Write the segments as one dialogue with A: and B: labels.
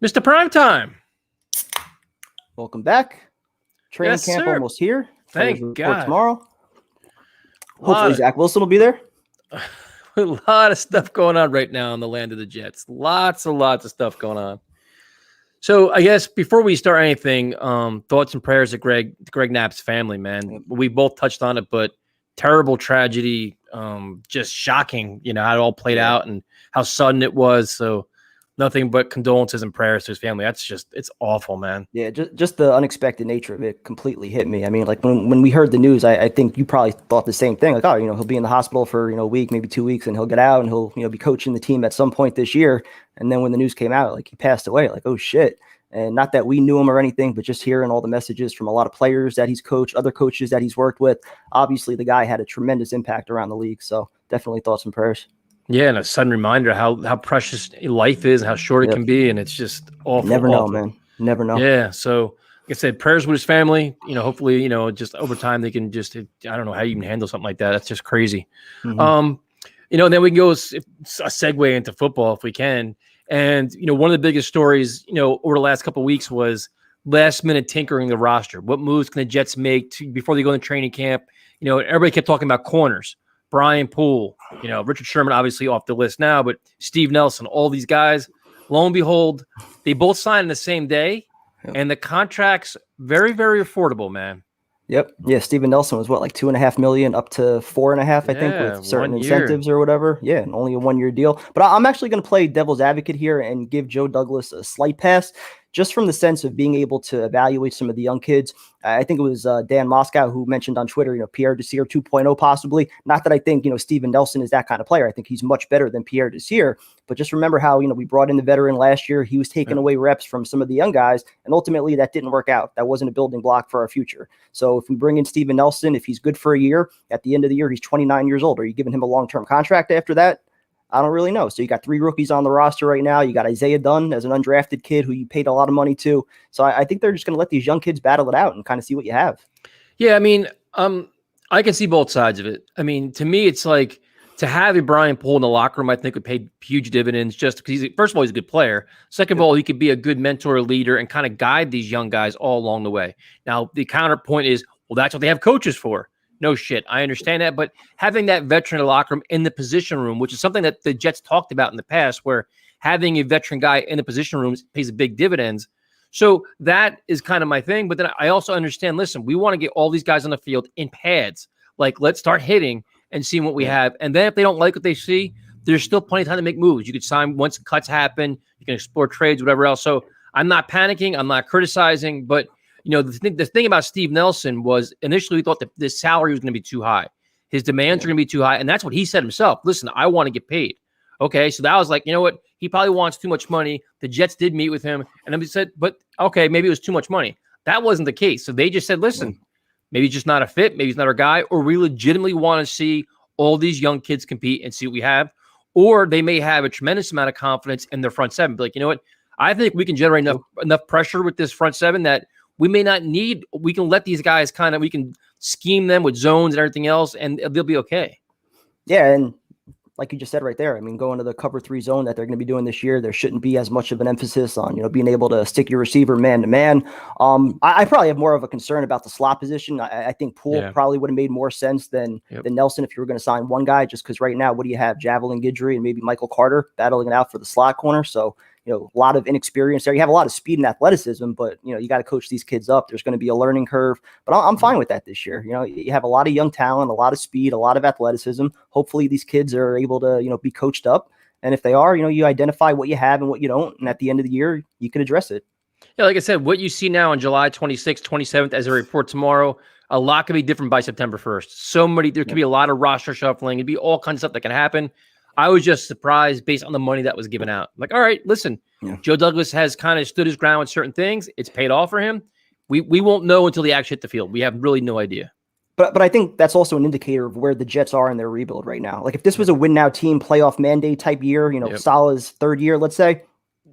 A: Mr. Primetime.
B: Welcome back. Training
A: Yes,
B: camp
A: sir.
B: almost here. Players
A: Thank
B: report
A: God.
B: tomorrow. Hopefully Zach Wilson will be there.
A: A lot of stuff going on right now in the land of the Jets. Lots of stuff going on. So I guess before we start anything, thoughts and prayers to Greg Knapp's family, man. We both touched on it, but terrible tragedy, just shocking, how it all played out and how sudden it was. So nothing but condolences and prayers to his family. It's awful, man.
B: Yeah, just the unexpected nature of it completely hit me. I mean, like when we heard the news, I think you probably thought the same thing. Like, oh, he'll be in the hospital for, a week, maybe 2 weeks, and he'll get out and he'll, be coaching the team at some point this year. And then when the news came out, like he passed away, like, oh shit. And not that we knew him or anything, but just hearing all the messages from a lot of players that he's coached, other coaches that he's worked with. Obviously, the guy had a tremendous impact around the league. So definitely thoughts and prayers.
A: Yeah, and a sudden reminder how precious life is, how short it can be, and it's just awful.
B: Never know,
A: awful.
B: man. Never know.
A: Yeah, so like I said, prayers with his family. Hopefully, just over time they can just, I don't know how you can handle something like that. That's just crazy.
B: Mm-hmm.
A: And then we can go a segue into football if we can. And one of the biggest stories, over the last couple of weeks was last minute tinkering the roster. What moves can the Jets make before they go into training camp? Everybody kept talking about corners. Brian Poole, Richard Sherman, obviously off the list now, but Steve Nelson, all these guys. Lo and behold, they both signed the same day, and the contracts very, very affordable, man.
B: Yep. Yeah. Steven Nelson was like $2.5 million up to $4.5 million, I think, with certain incentives or whatever. Yeah. And only a 1-year deal. But I'm actually going to play devil's advocate here and give Joe Douglas a slight pass, just from the sense of being able to evaluate some of the young kids. I think it was Dan Moscow who mentioned on Twitter, Pierre Desir 2.0 possibly. Not that I think, Steven Nelson is that kind of player. I think he's much better than Pierre Desir. But just remember how, we brought in the veteran last year. He was taking away reps from some of the young guys. And ultimately, that didn't work out. That wasn't a building block for our future. So if we bring in Steven Nelson, if he's good for a year, at the end of the year, he's 29 years old. Are you giving him a long-term contract after that? I don't really know. So you got 3 rookies on the roster right now. You got Isaiah Dunn as an undrafted kid who you paid a lot of money to. So I think they're just going to let these young kids battle it out and kind of see what you have.
A: Yeah, I mean, I can see both sides of it. I mean, to me, it's like to have a Brian Poole in the locker room, I think would pay huge dividends just because first of all, he's a good player. Second of all, he could be a good mentor, leader, and kind of guide these young guys all along the way. Now, the counterpoint is, well, that's what they have coaches for. No shit. I understand that. But having that veteran in the locker room in the position room, which is something that the Jets talked about in the past, where having a veteran guy in the position room pays a big dividends. So that is kind of my thing. But then I also understand, listen, we want to get all these guys on the field in pads. Like, let's start hitting and seeing what we have. And then if they don't like what they see, there's still plenty of time to make moves. You could sign once cuts happen. You can explore trades, whatever else. So I'm not panicking. I'm not criticizing. But the thing about Steve Nelson was initially we thought that the salary was going to be too high. His demands are going to be too high. And that's what he said himself. Listen, I want to get paid. Okay, so that was like, you know what? He probably wants too much money. The Jets did meet with him. And then we said, but okay, maybe it was too much money. That wasn't the case. So they just said, listen, maybe he's just not a fit. Maybe he's not our guy. Or we legitimately want to see all these young kids compete and see what we have. Or they may have a tremendous amount of confidence in their front seven. But like, you know what? I think we can generate enough pressure with this front seven that we may not need. We can let these guys we can scheme them with zones and everything else, and they'll be okay.
B: Yeah, and like you just said right there, I mean, going to the cover 3 zone that they're going to be doing this year, there shouldn't be as much of an emphasis on, being able to stick your receiver man to man. I probably have more of a concern about the slot position. I think Poole probably would have made more sense than Nelson if you were going to sign one guy, just because right now, what do you have? Javelin Guidry and maybe Michael Carter battling it out for the slot corner. So, a lot of inexperience there. You have a lot of speed and athleticism, but, you got to coach these kids up. There's going to be a learning curve, but I'm fine with that this year. You have a lot of young talent, a lot of speed, a lot of athleticism. Hopefully these kids are able to, be coached up. And if they are, you identify what you have and what you don't. And at the end of the year, you can address it.
A: Yeah, like I said, what you see now on July 26th, 27th, as a report tomorrow, a lot could be different by September 1st. There could be a lot of roster shuffling. It'd be all kinds of stuff that can happen. I was just surprised based on the money that was given out. Like, all right, listen, Joe Douglas has kind of stood his ground with certain things. It's paid off for him. We won't know until they actually hit the field. We have really no idea.
B: But I think that's also an indicator of where the Jets are in their rebuild right now. Like if this was a win now team, playoff mandate type year, Salah's 3rd year, let's say,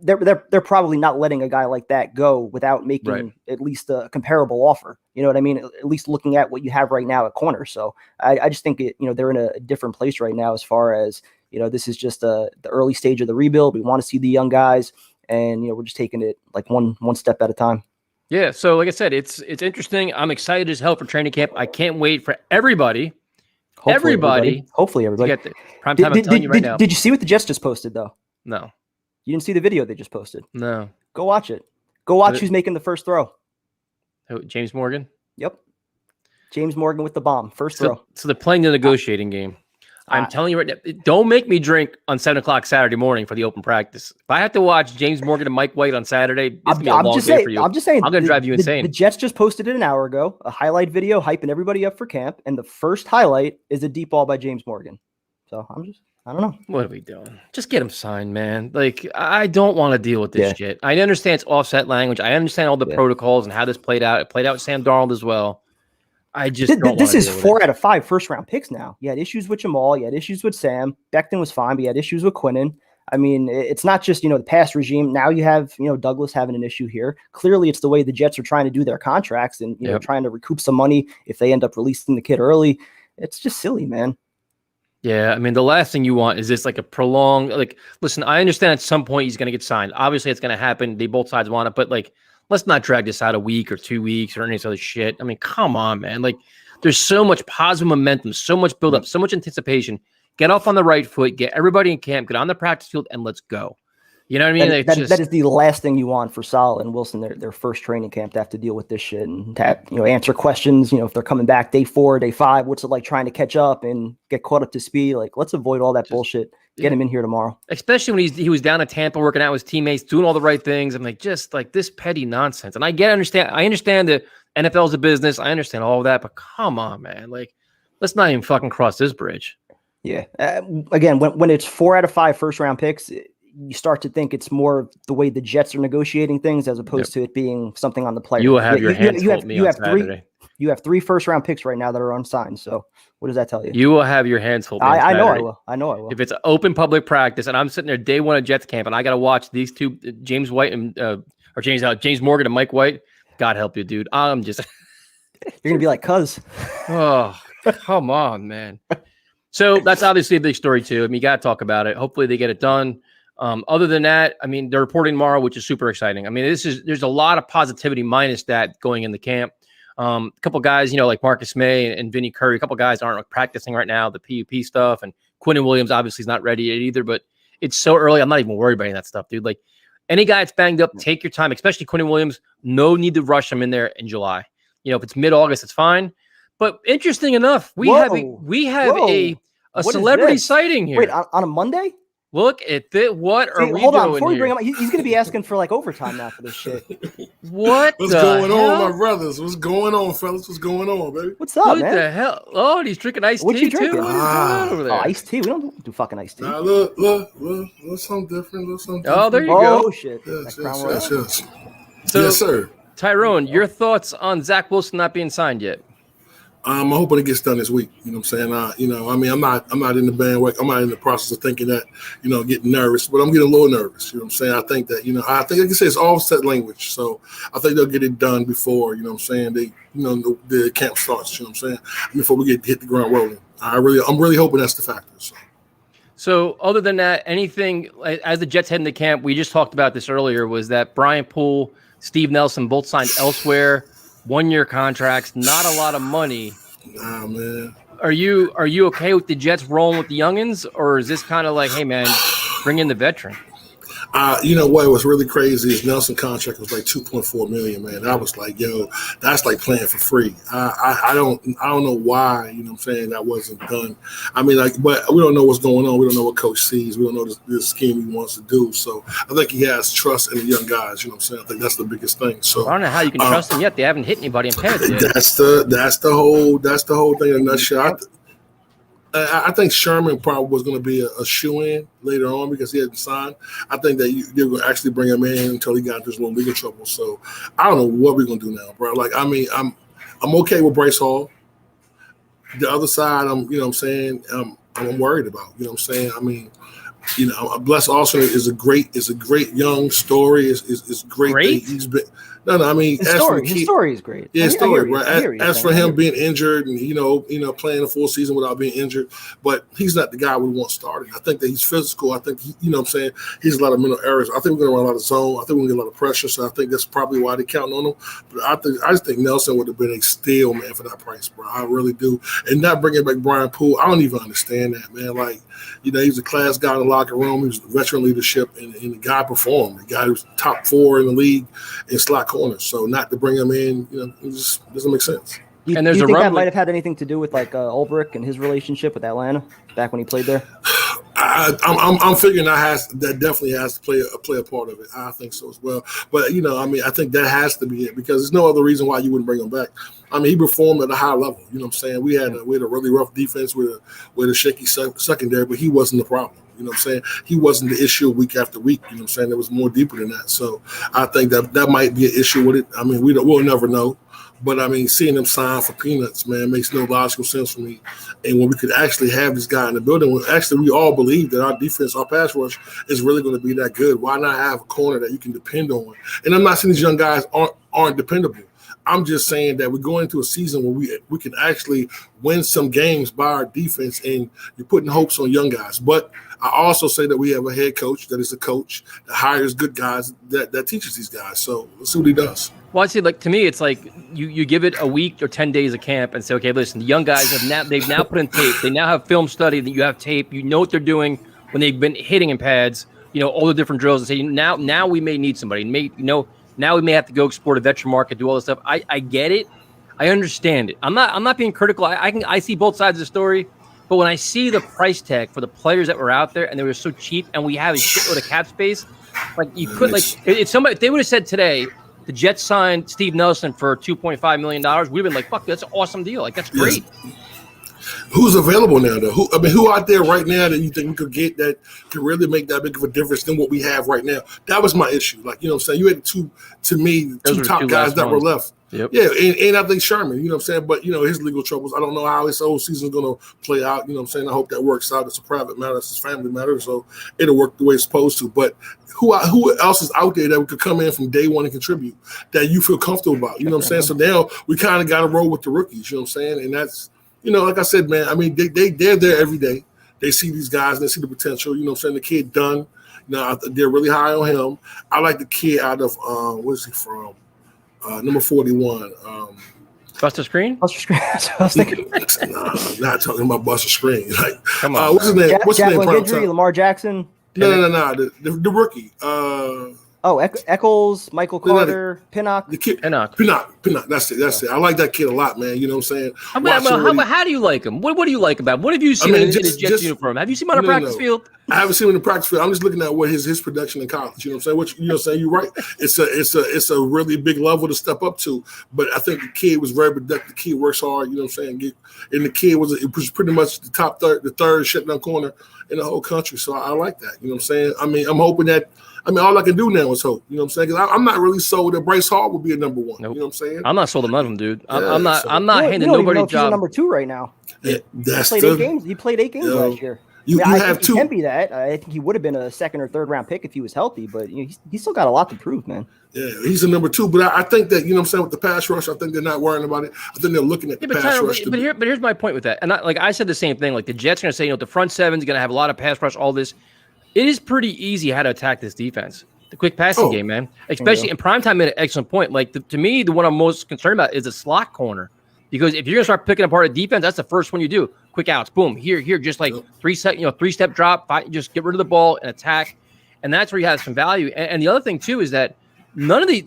B: they're probably not letting a guy like that go without making at least a comparable offer. You know what I mean? At least looking at what you have right now at corner. So I just think they're in a different place right now as far as, this is just the early stage of the rebuild. We want to see the young guys. and we're just taking it like one step at a time.
A: Yeah. So like I said, it's interesting. I'm excited as hell for training camp. I can't wait for everybody.
B: Hopefully everybody
A: to get the prime time. I'm telling you right now.
B: Did you see what the Jets just posted though?
A: No.
B: You didn't see the video they just posted?
A: No.
B: Go watch it. Go watch who's making the first throw.
A: James Morgan?
B: Yep. James Morgan with the bomb. First throw.
A: So they're playing the negotiating game. I'm telling you right now, don't make me drink on 7 o'clock Saturday morning for the open practice. If I have to watch James Morgan and Mike White on Saturday, it's going to be a long day for you.
B: I'm just saying.
A: I'm going to drive you insane.
B: The Jets just posted it an hour ago, a highlight video hyping everybody up for camp, and the first highlight is a deep ball by James Morgan. So I don't know.
A: What are we doing? Just get him signed, man. Like, I don't want to deal with this shit. I understand it's offset language. I understand all the protocols and how this played out. It played out with Sam Darnold as well. I just don't
B: This is 4 out of 5 first-round picks now. You had issues with Jamal. You had issues with Sam. Becton was fine, but you had issues with Quinnen. I mean, it's not just, the past regime. Now you have, Douglas having an issue here. Clearly, it's the way the Jets are trying to do their contracts and, trying to recoup some money if they end up releasing the kid early. It's just silly, man.
A: Yeah, I mean, the last thing you want is this like a prolonged, like, listen, I understand at some point he's going to get signed. Obviously, it's going to happen. Both sides want it, but like, let's not drag this out a week or 2 weeks or any other shit. I mean, come on, man. Like, there's so much positive momentum, so much buildup, so much anticipation. Get off on the right foot, get everybody in camp, get on the practice field, and let's go. You know what I mean?
B: That is the last thing you want for Sal and Wilson, their first training camp, to have to deal with this shit and to have, answer questions. If they're coming back day 4, day 5, what's it like trying to catch up and get caught up to speed? Like, let's avoid all that bullshit. Get him in here tomorrow. Especially when he was down at Tampa working out with his teammates, doing all the right things. I'm like, just like this petty nonsense. And I understand that NFL is a business. I understand all of that, but come on, man. Like, let's not even fucking cross this bridge. Yeah. Again, when it's 4 out of 5 first round picks, you start to think it's more the way the Jets are negotiating things as opposed to it being something on the player. You will have your hands hold me on Saturday. You have 3 first round picks right now that are unsigned. So what does that tell you? You will have your hands hold me on Saturday. I know I will. If it's open public practice and I'm sitting there day 1 of Jets camp and I got to watch these two, James White and James Morgan and Mike White, God help you, dude. I'm just you're gonna be like, cuz. Oh, come on, man. So that's obviously a big story too. I mean, you got to talk about it. Hopefully they get it done. Other than that, I mean, they're reporting tomorrow, which is super exciting. I mean, there's a lot of positivity minus that going in the camp. A couple guys, like Marcus May and Vinny Curry, a couple guys aren't practicing right now, the PUP stuff, and Quinnen Williams obviously is not ready yet either, but it's so early. I'm not even worried about any of that stuff, dude. Like any guy that's banged up, take your time, especially Quinnen Williams. No need to rush him in there in July. If it's mid-August, it's fine. But interesting enough, we have a celebrity sighting here. Wait, on a Monday? Look at this. What are we doing? Hold on, before we bring him, he's going to be asking for like overtime now for this shit. What's going on, my brothers? What's going on, fellas? What's going on, baby? What's up, man? What the hell? Oh, and he's drinking iced tea too. What is going on over there? Oh, iced tea? We don't do fucking iced tea. Look, something different. Oh, there you go. Oh shit. Yes. So, yes, sir. Tyrone, your thoughts on Zach Wilson not being signed yet? I'm hoping it gets done this week. You know what I'm saying? I'm not in the bandwagon. I'm not in the process of thinking that, getting nervous, but I'm getting a little nervous. You know what I'm saying? I think that, I think, like I said, it's all set language. So I think they'll get it done before, you know what I'm saying, the camp starts, you know what I'm saying? Before we hit the ground rolling. I'm really hoping that's the factor. So other than that, anything, as the Jets head into camp, we just talked about this earlier, was that Brian Poole, Steve Nelson both signed elsewhere. 1-year contracts, not a lot of money. Nah, man. Are you okay with the Jets rolling with the youngins, or is this kind of like, hey, man, bring in the veteran? You know what was really crazy is Nelson contract was like $2.4 million, man. I was like, yo, that's like playing for free. I don't know why, you know what I'm saying, that wasn't done. I mean, like, but we don't know what's going on. We don't know what coach sees. We don't know the scheme he wants to do. So I think he has trust in the young guys, you know what I'm saying? I think that's the biggest thing. So I don't know how you can trust them yet. They haven't hit anybody in pads yet. That's the whole thing in a nutshell. I think Sherman probably was going to be a shoe-in later on because he hadn't signed. I think that they're going to actually bring him in until he got into his little legal trouble. So I don't know what we're going to do now, bro. Like, I mean, I'm okay with Bryce Hall. The other side, I'm worried about. You know what I'm saying? I mean,
C: You know, Bless Austin is a great young story. Is great.
B: Great.
C: He's been. No, I mean,
B: his story is great.
C: Yeah, his story, right? As for him being injured and playing a full season without being injured, but he's not the guy we want starting. I think that he's physical. I think what I'm saying, he's a lot of mental errors. I think we're going to run a lot of zone. I think we're going to get a lot of pressure. So I think that's probably why they're counting on him. But I just think Nelson would have been a steal, man, for that price, bro. I really do. And not bringing back Brian Poole, I don't even understand that, man. Like, he's a class guy in the locker room. He was veteran leadership, and the guy performed. The guy was top 4 in the league in slot corners. So not to bring him in, it just doesn't make sense.
B: And there's do you think that might have had anything to do with like Ulbrich and his relationship with Atlanta back when he played there?
C: I'm figuring that definitely has to play a part of it. I think so as well. But I think that has to be it because there's no other reason why you wouldn't bring him back. I mean, he performed at a high level. You know what I'm saying? We had a really rough defense with a shaky secondary, but he wasn't the problem. You know what I'm saying? He wasn't the issue week after week. You know what I'm saying? It was more deeper than that. So I think that might be an issue with it. I mean, we'll never know. But, I mean, seeing him sign for peanuts, man, makes no logical sense for me. And when we could actually have this guy in the building, we all believe that our defense, our pass rush is really going to be that good. Why not have a corner that you can depend on? And I'm not saying these young guys aren't dependable. I'm just saying that we're going into a season where we can actually win some games by our defense, and you're putting hopes on young guys. But I also say that we have a head coach that is a coach that hires good guys that teaches these guys. So let's see what he does.
A: Well, I see. Like to me, it's like you give it a week or 10 days of camp and say, okay, listen, the young guys they've now put in tape. They now have film study. That you have tape. You know what they're doing when they've been hitting in pads. All the different drills, and say now we may need somebody. Now we may have to go explore the veteran market, do all this stuff. I get it. I understand it. I'm not being critical. I see both sides of the story. But when I see the price tag for the players that were out there and they were so cheap, and we have a shitload of cap space, like you could if they would have said today the Jets signed Steve Nelson for $2.5 million, we'd have been like, fuck, that's an awesome deal. Like that's great.
C: Yes. Who's available now, though? Who out there right now that you think we could get that can really make that big of a difference than what we have right now? That was my issue. Like, you know what I'm saying? You had two top guys that were left.
A: Yep.
C: Yeah, and I think Sherman, you know what I'm saying? But, his legal troubles, I don't know how his whole season is going to play out. You know what I'm saying? I hope that works out. It's a private matter. It's his family matter. So it'll work the way it's supposed to. But who else is out there that could come in from day one and contribute that you feel comfortable about? You know what I'm saying? So now we kind of got to roll with the rookies. You know what I'm saying? And that's, like I said, man, I mean, they're there every day. They see these guys and they see the potential. You know what I'm saying? The kid Dunn, they're really high on him. I like the kid out of, where's he from? Number 41.
A: Buster Screen?
B: Buster Screen. That's what I was thinking.
C: Nah, not talking about Buster Screen. Like,
A: come on.
C: What's his name?
B: Jacqueline Guidry, Lamar Jackson.
C: No. The rookie.
B: Eccles, Michael Carter, Pinnock.
C: The kid, Pinnock. That's it. I like that kid a lot, man. You know what I'm saying?
A: How do you like him? What do you like about him? What have you seen in his Jets uniform? Have you seen him on a practice field?
C: I haven't seen him in the practice field. I'm just looking at what his production in college. You know what I'm saying? You know what I'm saying? You're right. It's a really big level to step up to. But I think the kid was very productive. The kid works hard. You know what I'm saying? And the kid was pretty much the third shutdown corner in the whole country. So I like that. You know what I'm saying? I mean, I'm hoping that. I mean, all I can do now is hope. You know what I'm saying? Because I'm not really sold that Bryce Hall will be a number one.
A: Nope.
C: You know what I'm saying?
A: I'm not sold on none of them, dude.
C: Yeah,
A: I'm not handing nobody a job.
B: Number 2 right now.
C: Yeah,
B: He played 8 games last year.
C: You have two.
B: He can be that. I think he would have been a second or third round pick if he was healthy, but he's still got a lot to prove, man.
C: Yeah, he's a number 2, but I think that, you know what I'm saying, with the pass rush, I think they're not worrying about it. I think they're looking at the pass rush.
A: But here's my point with that. And I said the same thing. Like the Jets are going to say, the front seven's going to have a lot of pass rush, all this. It is pretty easy how to attack this defense. The quick passing game, man. Especially in primetime, made an excellent point. Like to me, the one I'm most concerned about is the slot corner. Because if you're gonna start picking apart a defense, that's the first one you do. Quick outs, boom, here, just like 3-step drop, just get rid of the ball and attack. And that's where you have some value. And the other thing too is that none of the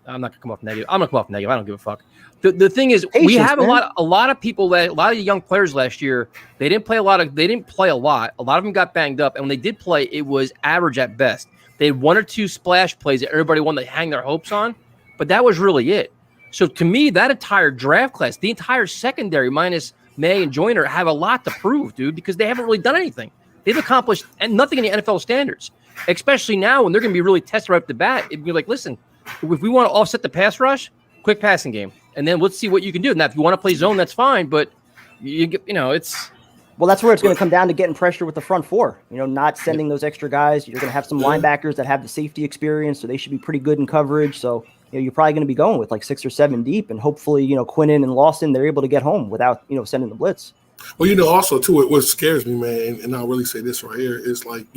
A: I'm not gonna come off negative. I'm gonna come off negative. I don't give a fuck. The thing is, we have a lot of people a lot of young players last year. They didn't play a lot. A lot of them got banged up, and when they did play, it was average at best. They had 1 or 2 splash plays that everybody wanted to hang their hopes on, but that was really it. So to me, that entire draft class, the entire secondary minus May and Joyner, have a lot to prove, dude, because they haven't really done anything. They've accomplished nothing in the NFL standards, especially now when they're going to be really tested right off the bat. It'd be like, listen, if we want to offset the pass rush, quick passing game, and then let's see what you can do. Now, if you want to play zone, that's fine, but it's
B: Well, that's where it's going to come down to getting pressure with the front four. Not sending those extra guys. You're going to have some linebackers that have the safety experience, so they should be pretty good in coverage. So you're probably going to be going with like 6 or 7 deep, and hopefully Quinnen and Lawson, they're able to get home without sending the blitz.
C: Well, also too, what scares me, man, and I'll really say this right here is like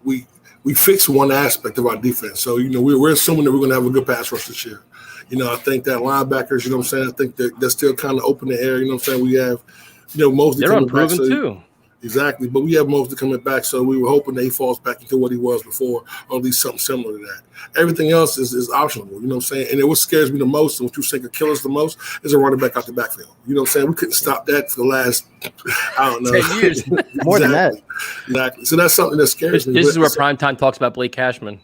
C: we fix one aspect of our defense. So we're assuming that we're going to have a good pass rush this year. I think that linebackers, I think that they're still kind of open the air. We have. Mosley
A: they're
C: coming back.
A: Unproven too.
C: Exactly. But we have Mosley coming back, so we were hoping that he falls back into what he was before, or at least something similar to that. Everything else is optional, And what scares me the most, and what you say could kill us the most, is a running back out the backfield. We couldn't stop that for the last,
A: 10 years.
B: More than that.
C: Exactly. So that's something that scares me.
A: This is where Primetime talks about Blake Cashman.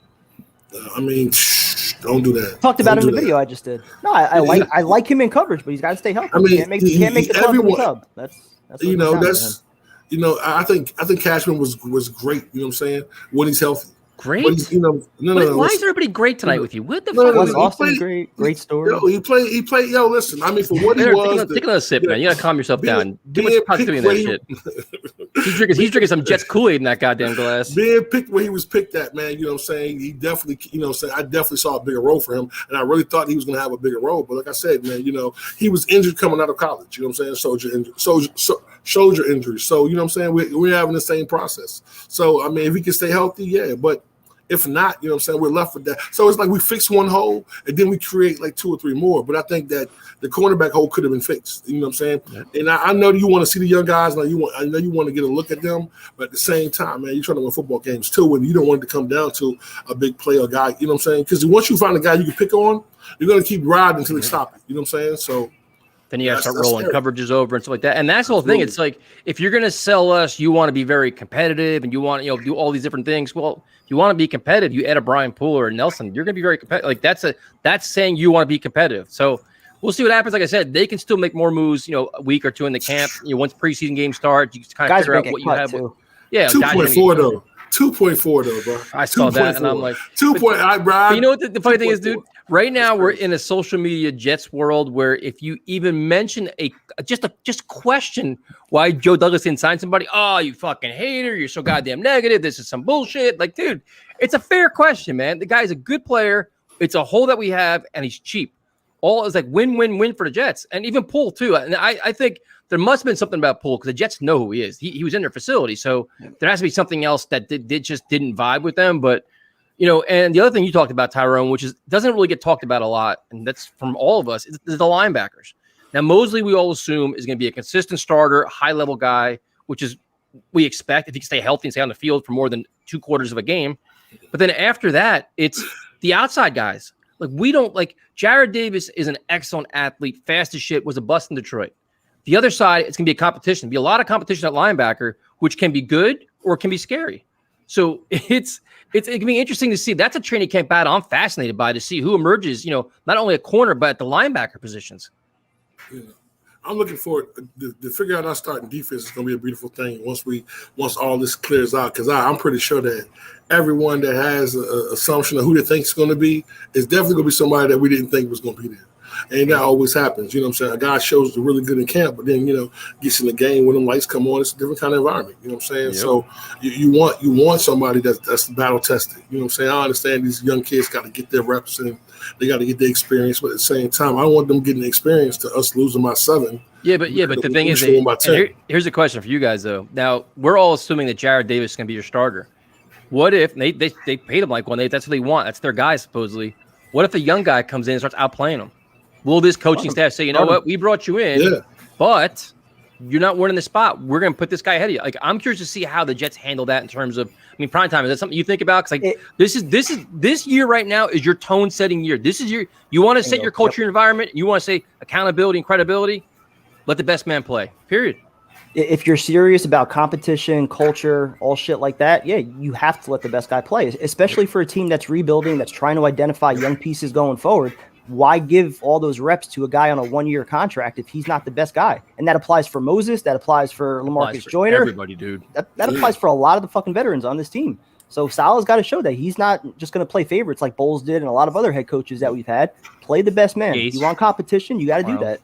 C: Don't do that.
B: Talked about it in the video I just did. No, I like him in coverage, but he's got to stay healthy. He can't make the club from the tub. That's
C: I think Cashman was great. When he's healthy.
A: Great.
C: No.
A: Why is everybody great tonight with you? What the
B: fuck?
A: Was
B: Austin great story?
C: He played. Listen. For what he was.
A: Take another sip, man. You gotta calm yourself down. Too much positivity in that shit. He's drinking some Jets Kool-Aid in that goddamn glass.
C: Being picked where he was picked at, man. He definitely, I definitely saw a bigger role for him, and I really thought he was going to have a bigger role. But like I said, man, he was injured coming out of college. Shoulder injury. So we're having the same process. So if he can stay healthy, yeah, but. If not, we're left with that. So it's like we fix one hole and then we create like 2 or 3 more. But I think that the cornerback hole could have been fixed. You know what I'm saying? Yeah. And I know you want to see the young guys. I know you want to get a look at them. But at the same time, man, you're trying to win football games too. And you don't want it to come down to a big player guy. You know what I'm saying? Because once you find a guy you can pick on, you're going to keep riding until they stop it. You know what I'm saying? So.
A: Then you got to start rolling coverages over and stuff like that. And that's the whole thing. It's like, if you're going to sell us, you want to be very competitive and you want to do all these different things. Well, if you want to be competitive, you add a Brian Poole or a Nelson, you're going to be very competitive. Like that's saying you want to be competitive. So we'll see what happens. Like I said, they can still make more moves, a week or two in the camp. Once preseason games start, you kind of figure out what you have. Yeah.
C: 2.4 though. 2.4 though, bro.
A: I saw that and I'm like
C: 2. But
A: you know what the funny thing is, dude? Right now we're in a social media Jets world where if you even mention just question why Joe Douglas didn't sign somebody, oh, you fucking hater, you're so goddamn negative. This is some bullshit. Like, dude, it's a fair question, man. The guy's a good player. It's a hole that we have, and he's cheap. All is like win-win-win for the Jets, and even Poole too. And I think there must have been something about Poole because the Jets know who he is. He was in their facility, so there has to be something else that just didn't vibe with them. But and the other thing you talked about, Tyrone, which doesn't really get talked about a lot, and that's from all of us, is the linebackers. Now Mosley, we all assume is going to be a consistent starter, high-level guy, which is we expect if he can stay healthy and stay on the field for more than 2 quarters of a game. But then after that, it's the outside guys. Like we don't like Jared Davis is an excellent athlete, fast as shit, was a bust in Detroit. The other side, it's going to be a competition. Be a lot of competition at linebacker, which can be good or it can be scary. So it can be interesting to see. That's a training camp battle I'm fascinated by to see who emerges, not only a corner, but at the linebacker positions.
C: Yeah. I'm looking forward to figure out our starting defense is going to be a beautiful thing once all this clears out. Because I'm pretty sure that everyone that has an assumption of who they think is going to be is definitely going to be somebody that we didn't think was going to be there. And that always happens. You know what I'm saying? A guy shows really good in camp, but then, gets in the game when them lights come on, it's a different kind of environment. You know what I'm saying? Yep. So you want somebody that's battle tested. You know what I'm saying? I understand these young kids got to get their reps and they got to get their experience, but at the same time, I want them getting the experience to us losing by 7.
A: Yeah, but the thing is, here's a question for you guys though. Now we're all assuming that Jared Davis is going to be your starter. What if they paid him like 1/8? That's what they want. That's their guy supposedly. What if a young guy comes in and starts outplaying him? Will this coaching staff say, you know what, we brought you in, but you're not winning the spot. We're going to put this guy ahead of you. Like, I'm curious to see how the Jets handle that in terms of, prime time. Is that something you think about? Because this year right now is your tone setting year. You want to set your culture environment. You want to say accountability and credibility. Let the best man play. Period.
B: If you're serious about competition, culture, all shit like that, you have to let the best guy play, especially for a team that's rebuilding, that's trying to identify young pieces going forward. Why give all those reps to a guy on a 1-year contract if he's not the best guy? And that applies for Moses. That applies for LaMarcus Joyner.
A: Everybody, dude.
B: That applies for a lot of the fucking veterans on this team. So Salah's got to show that he's not just going to play favorites like Bowles did and a lot of other head coaches that we've had. Play the best man. If you want competition, you got to do that.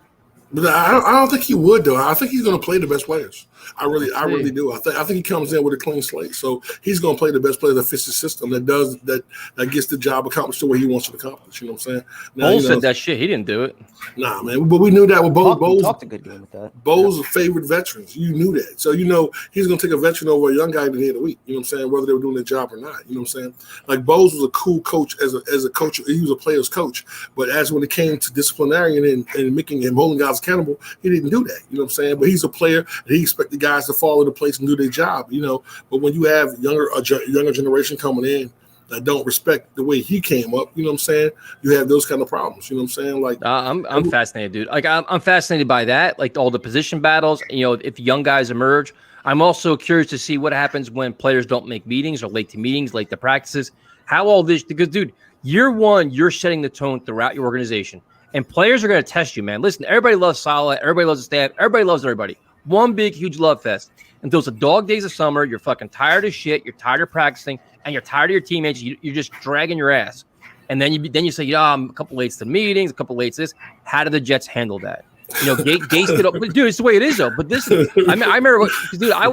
C: But I don't think he would though. I think he's going to play the best players. I really do. I think he comes in with a clean slate, so he's going to play the best player that fits the system that gets the job accomplished the way he wants to accomplish. You know what I'm saying?
A: Bowles said that shit. He didn't do it.
C: Nah, man. But we knew that with Bowles.
B: Talked a good game with that.
C: Bowles' favorite veterans. You knew that, so you know he's going to take a veteran over a young guy any day of the week. You know what I'm saying? Whether they were doing their job or not. You know what I'm saying? Like Bowles was a cool coach as a coach. He was a player's coach, but as when it came to disciplinarian and making and holding guys accountable, he didn't do that. You know what I'm saying? But he's a player, and he expected guys to fall into place and do their job. You know, but when you have younger generation coming in that don't respect the way he came up, you know what I'm saying? You have those kind of problems. You know what I'm saying? Like
A: I'm fascinated, dude. Like I'm fascinated by that. Like all the position battles. You know, if young guys emerge. I'm also curious to see what happens when players don't make meetings or late to meetings, late to practices. How all this, because dude, year one, you're setting the tone throughout your organization. And players are going to test you, man. Listen, everybody loves Saleh. Everybody loves the staff. Everybody loves everybody. One big, huge love fest. And those are dog days of summer. You're fucking tired of shit. You're tired of practicing. And you're tired of your teammates. You're just dragging your ass. And then you say, yeah, I'm a couple late to meetings, a couple late to this. How do the Jets handle that? You know, Gase did up. Dude, it's the way it is, though. But this is, I mean, I remember, dude, I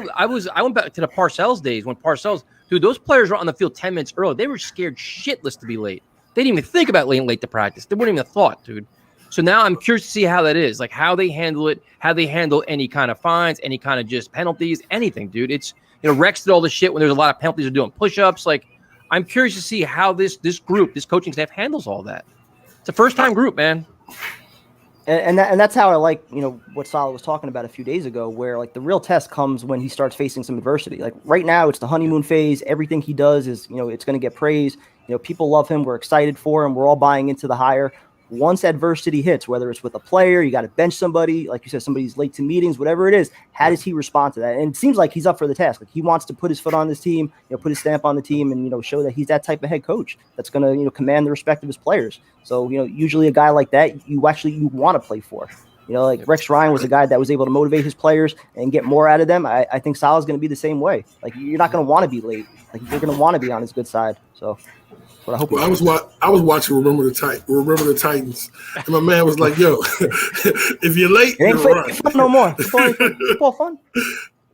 A: went back to the Parcells days when Parcells, dude, those players were on the field 10 minutes early. They were scared shitless to be late. They didn't even think about late to practice. They weren't even a thought, dude. So now I'm curious to see how that is, like how they handle it, how they handle any kind of fines, any kind of just penalties, anything, dude. It's, you know, Rex did all the shit when there's a lot of penalties are doing push-ups. Like, I'm curious to see how this group, this coaching staff handles all that. It's a first-time group, man.
B: And that's how I like, you know, what Saleh was talking about a few days ago, where like the real test comes when he starts facing some adversity. Like right now, it's the honeymoon phase. Everything he does is, you know, it's going to get praised. You know, people love him. We're excited for him. We're all buying into the hire. Once adversity hits, whether it's with a player, you got to bench somebody, like you said, somebody's late to meetings, whatever it is, how does he respond to that? And it seems like he's up for the task. Like he wants to put his foot on this team, you know, put his stamp on the team and, you know, show that he's that type of head coach that's going to, you know, command the respect of his players. So, you know, usually a guy like that, you want to play for. You know, like Rex Ryan was a guy that was able to motivate his players and get more out of them. I think Saleh's going to be the same way. Like you're not going to want to be late. Like you're going to want to be on his good side. So. But I hope
C: I was watching Remember the Titans, and my man was like, "Yo, if you're late,
B: it ain't fun no more. Football fun."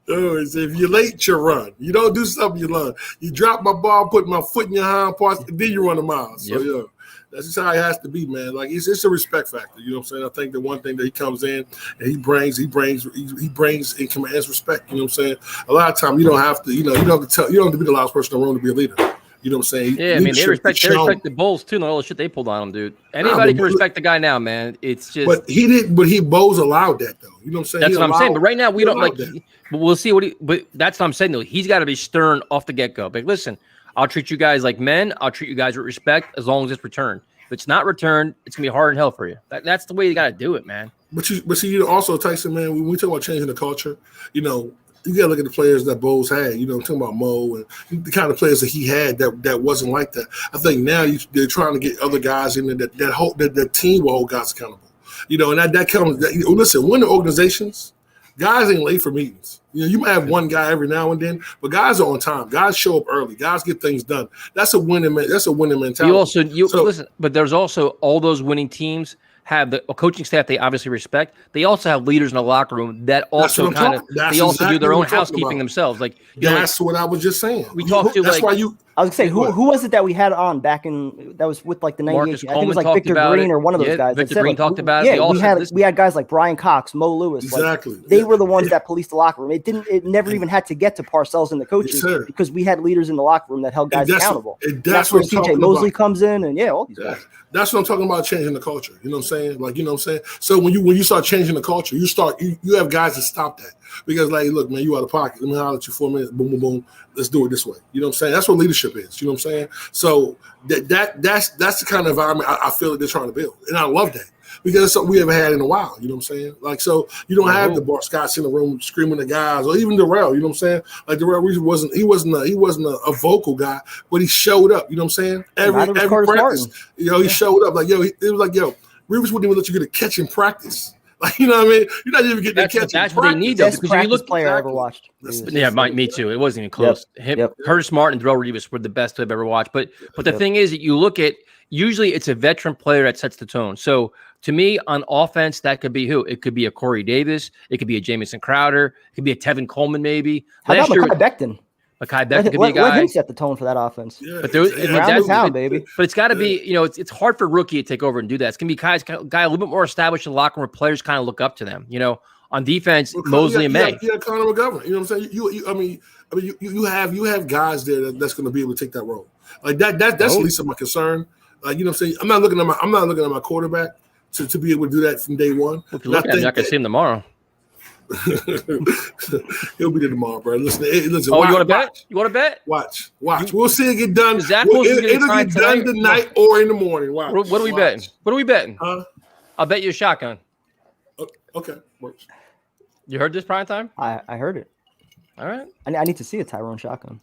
C: Oh, if you're late, you run. You don't do something you learn. You drop my ball, put my foot in your hind parts, and then you run a mile. So yeah, that's just how it has to be, man. Like it's a respect factor. You know what I'm saying? I think the one thing that he comes in and he brings and commands respect. You know what I'm saying? A lot of times you don't have to. You don't have to be the last person in the room to be a leader. You know what I'm saying?
A: Yeah, I mean, they respect the Bulls too, and all the shit they pulled on him, dude. Anybody can respect the guy now, man. It's just.
C: But he didn't. But Bowles allowed that, though. You know what I'm saying?
A: That's what I'm saying. But right now, we don't like. But we'll see what he. But that's what I'm saying, though. He's got to be stern off the get go. Like, listen, I'll treat you guys like men. I'll treat you guys with respect as long as it's returned. If it's not returned, it's gonna be hard in hell for you. That's the way you got to do it, man.
C: But see, you know, also Tyson, man. When we talk about changing the culture, you know. You got to look at the players that Bowles had. You know, I'm talking about Mo and the kind of players that he had that wasn't like that. I think now they're trying to get other guys in there that team will hold guys accountable. You know, and that comes. Listen, when the organizations, guys ain't late for meetings. You know, you might have one guy every now and then, but guys are on time. Guys show up early. Guys get things done. That's a winning mentality.
A: Listen, but there's also all those winning teams. Have the coaching staff they obviously respect. They also have leaders in the locker room that also kind of they also do their own housekeeping themselves. Like
C: that's what I was just saying.
A: We talked to
C: that's
A: like
C: why you.
B: I was gonna say who was it that we had on back in that was with like the 98? I think it was like Victor Green or one of those guys.
A: Victor Green talked about
B: it. Yeah, we had guys like Brian Cox, Mo Lewis.
C: Exactly.
B: Like, they were the ones that policed the locker room. It never even had to get to Parcells and the coaches because we had leaders in the locker room that held guys accountable.
C: That's
B: where
C: what
B: CJ Mosley comes in and all these guys.
C: That's what I'm talking about, changing the culture. You know what I'm saying? Like, you know what I'm saying? So when you start changing the culture, you have guys that stop that. Because, like, look, man, you out of pocket. Let me holler at you 4 minutes. Boom, boom, boom. Let's do it this way. You know what I'm saying? That's what leadership is. You know what I'm saying? So that's the kind of environment I feel that they're trying to build. And I love that. Because it's something we haven't had in a while, you know what I'm saying? Like, so you don't have the Bart Scotts in the room screaming at guys, or even Darrell, you know what I'm saying? Like Darrell Reeves wasn't a vocal guy, but he showed up, you know what I'm saying? Every practice, you know, he showed up. Like, it was like, Reeves wouldn't even let you get a catch in practice. Like, you know what I mean? You're not even getting a catch.
A: That's what they need, though. Because you look
B: player I ever watched.
A: Yeah, me too. It wasn't even close. Curtis Martin and Darrell Reeves were the best I've ever watched. But the thing is that you look at, usually it's a veteran player that sets the tone. So to me, on offense, that could be who? It could be a Corey Davis. It could be a Jamison Crowder. It could be a Tevin Coleman, maybe.
B: How about Mekhi Becton?
A: Mekhi Becton could be a guy.
B: Let him set the tone for that offense.
C: Yeah,
A: but that's
B: town, baby.
A: But it's got to be, it's hard for a rookie to take over and do that. It's going to be guy a little bit more established in the locker room where players kind of look up to them. On defense, Mosley and May.
C: Yeah, Connor McGovern. You know what I'm saying? You have guys there that's going to be able to take that role. Like that's at least my concern. Like, you know what I'm saying? I'm not looking at my quarterback to be able to do that from day one.
A: If you're looking at him, you're not going to see him tomorrow.
C: He'll be there tomorrow, bro. Listen.
A: You want to bet? You want to bet?
C: Watch. We'll see it get done.
A: It'll
C: get done tonight or in the morning. Watch.
A: What are we betting? What are we betting? I'll bet you a shotgun.
C: Okay, works.
A: You heard this prime time?
B: I heard it.
A: All right.
B: I need to see a Tyrone shotgun.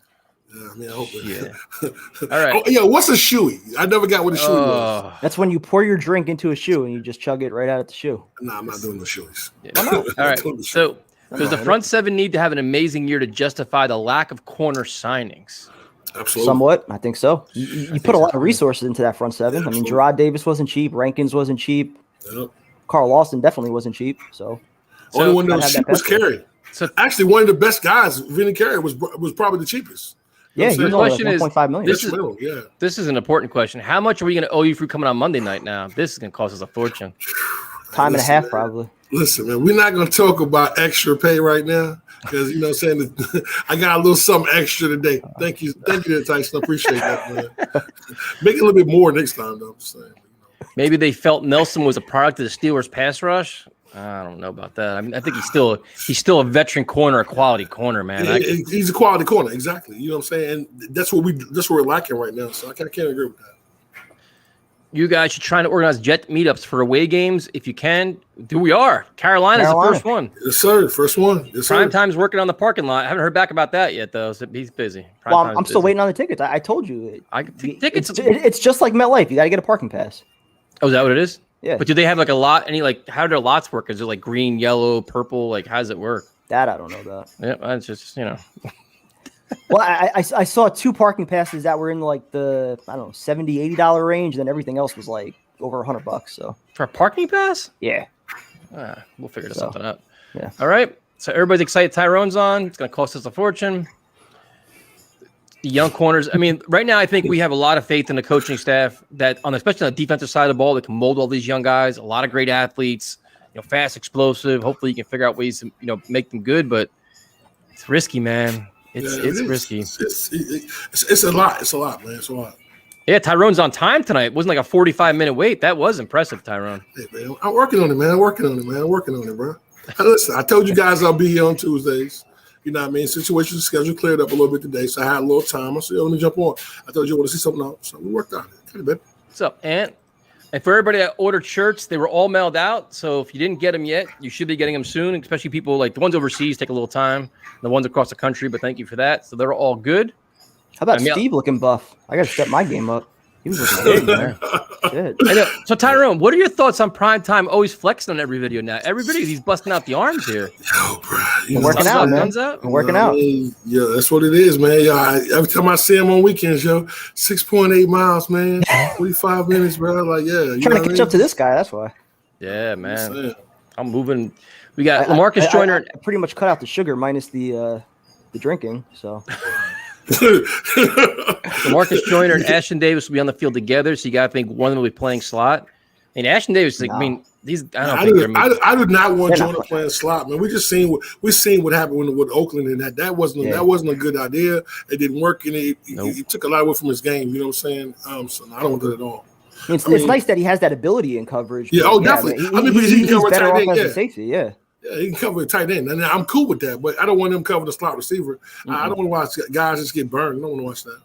C: Yeah, I mean, I hope it.
A: Yeah. All right.
C: What's a shoey? I never got what a shoey was.
B: That's when you pour your drink into a shoe and you just chug it right out of the shoe.
C: Nah, I'm not doing the shoeys.
A: Yeah. All right. So does the front seven need to have an amazing year to justify the lack of corner signings?
C: Absolutely.
B: Somewhat. I think so. You put a lot of resources into that front seven.
C: Absolutely.
B: I mean, Gerard Davis wasn't cheap. Rankins wasn't cheap.
C: Yep.
B: Carl Lawson definitely wasn't cheap. So
C: only one that was cheap was Carey. So actually, one of the best guys, Vinny Carey, was probably the cheapest.
B: Yeah, the question is $1.5 million.
A: This is an important question. How much are we going to owe you for coming on Monday night now? This is going to cost us a fortune.
B: Time and a half, probably.
C: Listen, man, we're not going to talk about extra pay right now because, you know what I'm saying, I got a little something extra today. Thank you, Tyson. I appreciate that, man. Make it a little bit more next time, though. I'm saying.
A: Maybe they felt Nelson was a product of the Steelers' pass rush. I don't know about that. I mean, I think he's still a veteran corner, a quality corner, man.
C: He's a quality corner, exactly. You know what I'm saying? And that's what we're lacking right now. So I can't agree with that.
A: You guys should try to organize jet meetups for away games if you can. We are. Carolina's the first one.
C: Yes, sir. First one. Yes, sir.
A: Prime Time's working on the parking lot. I haven't heard back about that yet, though. So he's busy.
B: I'm still waiting on the tickets. I told you.
A: Tickets.
B: It's just like MetLife. You got to get a parking pass.
A: Oh, is that what it is?
B: Yeah.
A: But do they have like a lot? How do their lots work? Is it like green, yellow, purple? Like, how does it work?
B: That I don't know about.
A: Yeah, it's just,
B: Well, I saw 2 parking passes that were in like the, I don't know, $70, $80 range. And then everything else was like over $100. So
A: for a parking pass?
B: Yeah.
A: We'll figure something out.
B: Yeah.
A: All right. So everybody's excited. Tyrone's on. It's going to cost us a fortune. The young corners. I mean, right now, I think we have a lot of faith in the coaching staff that, especially on the defensive side of the ball, that can mold all these young guys. A lot of great athletes, fast, explosive. Hopefully, you can figure out ways to, make them good. But it's risky, man. It's risky.
C: It's a lot. It's a lot, man. It's a lot.
A: Yeah, Tyrone's on time tonight. It wasn't like a 45-minute wait. That was impressive, Tyrone.
C: Hey, man, I'm working on it, man. I'm working on it, bro. Listen, I told you guys I'll be here on Tuesdays. You know what I mean? Situation schedule cleared up a little bit today, so I had a little time. I said, let me jump on. I told you I want to see something else, so we worked on it. Kind of bit.
A: What's up, Ant? And for everybody that ordered shirts, they were all mailed out. So if you didn't get them yet, you should be getting them soon, especially people like the ones overseas take a little time. The ones across the country, but thank you for that. So they're all good.
B: How about Steve looking buff? I got to step my game up. He was looking good, man. Shit.
A: I know. So, Tyrone, what are your thoughts on Prime Time always flexing on every video now? Every video, he's busting out the arms here.
C: Yo, bro.
B: Working out, man. Working out.
C: Yeah, that's what it is, man. Yo, every time I see him on weekends, 6.8 miles, man. 45 minutes, bro. Like, yeah.
B: Trying to catch up to this guy, that's why.
A: Yeah, man. I'm moving. We got LaMarcus Joyner.
B: I pretty much cut out the sugar minus the drinking, so.
A: Marcus Joyner and Ashton Davis will be on the field together, so you got to think one of them will be playing slot. And Ashton Davis, I
C: do not want Joyner playing slot, man. We seen what happened with Oakland, and that wasn't a good idea. It didn't work, and it took a lot away from his game. You know what I'm saying? So I don't want that at all.
B: It's nice that he has that ability in coverage.
C: Yeah, definitely. He can cover
B: better
C: tight end.
B: Safety, yeah.
C: Yeah, he can cover a tight end, and I'm cool with that. But I don't want him covering the slot receiver. I don't want to watch guys just get burned. I don't want to watch that.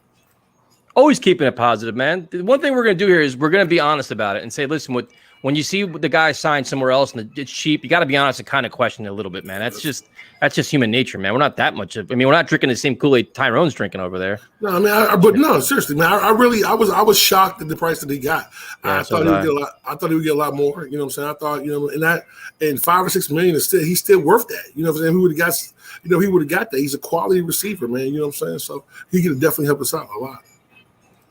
A: Always keeping it positive, man. The one thing we're going to do here is we're going to be honest about it and say, listen, when you see the guy signed somewhere else and it's cheap, you got to be honest and kind of question it a little bit, man. That's just human nature, man. We're not that much. We're not drinking the same Kool-Aid Tyrone's drinking over there.
C: No, I mean, seriously, man. I was shocked at the price that he got.
A: Yeah,
C: I thought he would get a lot. I thought he would get a lot more. You know what I'm saying? I thought, and $5 or $6 million he's still worth that. You know what I'm saying? He would have got that. He's a quality receiver, man. You know what I'm saying? So he could definitely help us out a lot.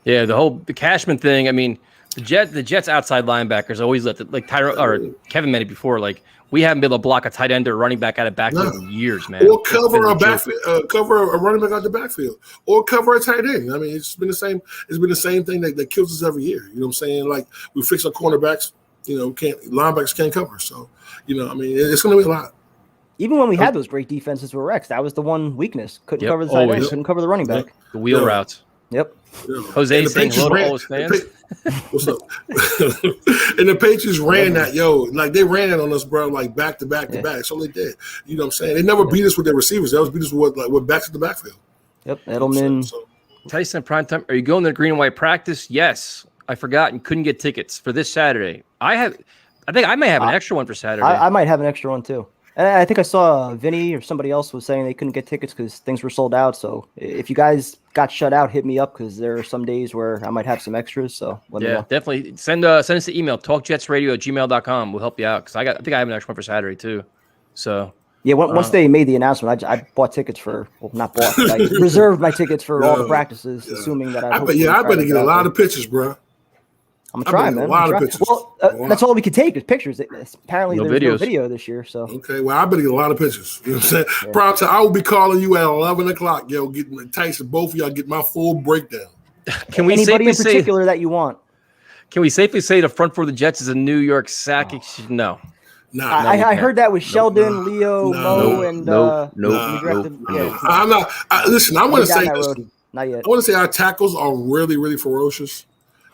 A: Yeah, the Cashman thing. I mean, the Jets outside linebackers always let like Tyrone or Kevin mentioned before. Like we haven't been able to block a tight end or running back out of backfield in years, man.
C: Or cover a backfield, cover a running back out the backfield, or cover a tight end. I mean, it's been the same. It's been the same thing that kills us every year. You know what I'm saying? Like we fix our cornerbacks. Linebackers can't cover. So I mean, it's going to be a lot.
B: Even when we had those great defenses with Rex, that was the one weakness. Couldn't cover the tight end, couldn't cover the running back.
A: The wheel routes.
B: Yep.
A: Jose saying hello to all his fans.
C: What's up? And the Patriots ran that, like they ran it on us, bro, like back to back to back. So they did. You know what I'm saying? They never beat us with their receivers. They always beat us with backs to the backfield.
B: Yep. Edelman.
A: Tyson primetime. Are you going to the green and white practice? Yes. I forgot and couldn't get tickets for this Saturday. I think I may have an extra one for Saturday.
B: I might have an extra one too. And I think I saw Vinny or somebody else was saying they couldn't get tickets because things were sold out. So if you guys got shut out, hit me up because there are some days where I might have some extras. So let me know. Definitely
A: send us an email, talkjetsradio@gmail.com. We'll help you out because I think I have an extra one for Saturday too. So
B: yeah, once they made the announcement, I bought tickets not bought, but I reserved my tickets for all the practices, assuming that I
C: better get a lot of pictures, bro.
B: I'm trying, man. Well, that's all we could take is pictures. Apparently, there's no video this year. So
C: okay, well, I better get a lot of pictures. You know what I'm saying? Yeah. Prior to, I will be calling you at 11 o'clock. Getting Tyson, both of y'all get my full breakdown.
A: Can we
B: anybody in particular that you want?
A: Can we safely say the front for the Jets is a New York Sack? No.
B: I heard that with Sheldon, Leo, Mo, and
C: I'm not. Listen, I want to say this.
B: Not yet.
C: I want to say our tackles are really, really ferocious.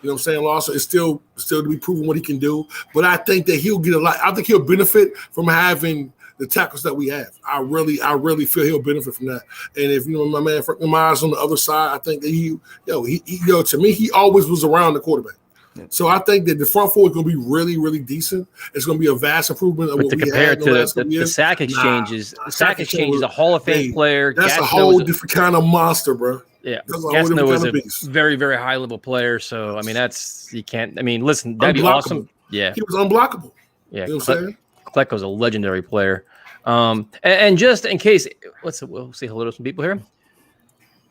C: You know what I'm saying? Lawson, it's still to be proven what he can do, but I think that he'll get a lot. I think he'll benefit from having the tackles that we have. I really feel he'll benefit from that. And if my man Franklin Myers on the other side, I think that he to me, he always was around the quarterback. Yeah. So I think that the front four is going to be really, really decent. It's going to be a vast improvement of what we had in the last couple years.
A: The sack exchanges. Sack exchange is a Hall of Fame player.
C: That's a whole different kind of monster, bro.
A: Yeah, Gastineau is a very, very high level player. So I mean, you can't. I mean, listen, that'd be awesome. Yeah,
C: he was unblockable.
A: Yeah, you know what I'm saying? Klecko's a legendary player. And just in case, we'll say hello to some people here.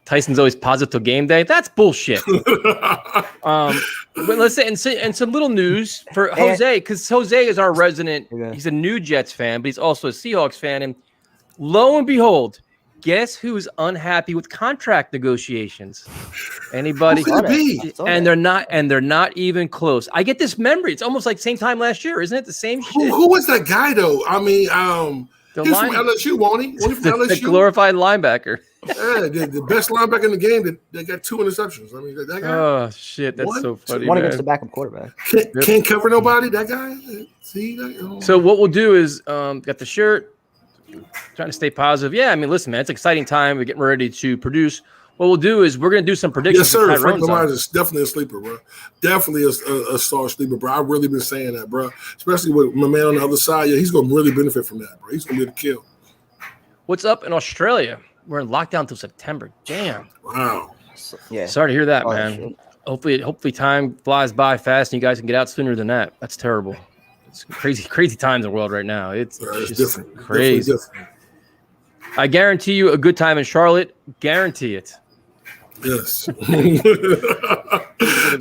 A: Tyson's always positive till game day. That's bullshit. But let's say, and some little news for Jose, because Jose is our resident. He's a new Jets fan, but he's also a Seahawks fan. And lo and behold, guess who's unhappy with contract negotiations? Anybody?
C: Who could it be?
A: And they're not even close. I get this memory. It's almost like same time last year, isn't it? The same shit.
C: Who was that guy though? I mean, he's from LSU, won't he? From LSU?
A: The glorified linebacker.
C: Yeah, the best linebacker in the game. That got 2 interceptions. I mean, that guy.
A: Oh shit, that's so funny.
B: One against the backup quarterback.
C: Can't cover nobody. That guy. See.
A: So what we'll do is got the shirt. Trying to stay positive. Yeah, I mean, listen, man, it's an exciting time. We're getting ready to produce. What we'll do is we're going to do some predictions.
C: Yes, sir. Frank Lamar is definitely a sleeper, bro. Definitely a star sleeper, bro. I've really been saying that, bro. Especially with my man on the other side. Yeah, he's going to really benefit from that, bro. He's going to be able to kill.
A: What's up in Australia? We're in lockdown until September. Damn.
C: Wow.
B: Yeah.
A: Sorry to hear that, man. Shit. Hopefully time flies by fast and you guys can get out sooner than that. That's terrible. It's crazy times in the world right now. It's just
C: different.
A: Crazy. Different. I guarantee you a good time in Charlotte. Guarantee it.
C: Yes.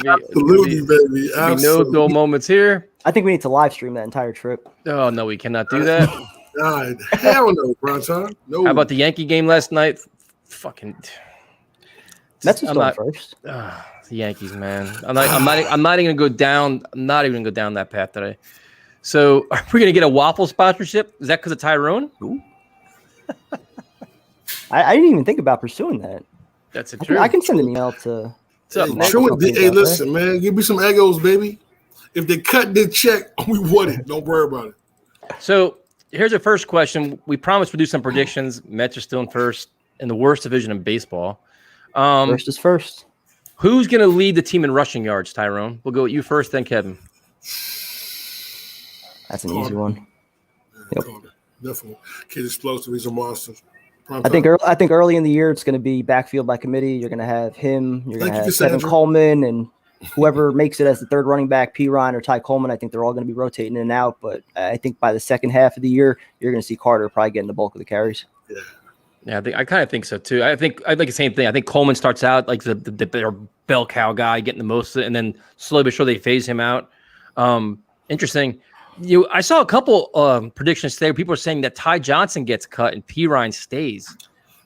C: Absolutely, baby. Absolutely.
A: No dull moments here.
B: I think we need to live stream that entire trip.
A: Oh, no, we cannot do that.
C: God, hell no, Bronson. No.
A: How about the Yankee game last night? Fucking.
B: Mets is still first.
A: The Yankees, man. I'm not even gonna go down. I'm not even gonna go down that path today. So, are we gonna get a waffle sponsorship? Is that because of Tyrone?
B: Ooh. I didn't even think about pursuing that.
A: That's true.
B: I can send an email to.
C: Hey, listen, man. Give me some Eggos, baby. If they cut their check, we want it. Don't worry about it.
A: So here's the first question. We promised to do some predictions. Mets are still in first in the worst division in baseball.
B: First is first.
A: Who's going to lead the team in rushing yards, Tyrone? We'll go with you first, then Kevin.
B: That's an easy one.
C: Yep. Definitely. Kid explosive. He's a monster.
B: I think early in the year it's going to be backfield by committee. You're going to have him. You're going to have Kevin Coleman and whoever makes it as the third running back, P. Ryan or Ty Coleman. I think they're all going to be rotating in and out. But I think by the second half of the year, you're going to see Carter probably getting the bulk of the carries.
C: Yeah.
A: Yeah, I kind of think so too. I think the same thing. I think Coleman starts out like the bell cow guy, getting the most of it, and then slowly but surely they phase him out. Interesting. I saw a couple predictions today. People are saying that Ty Johnson gets cut and P. Ryan stays.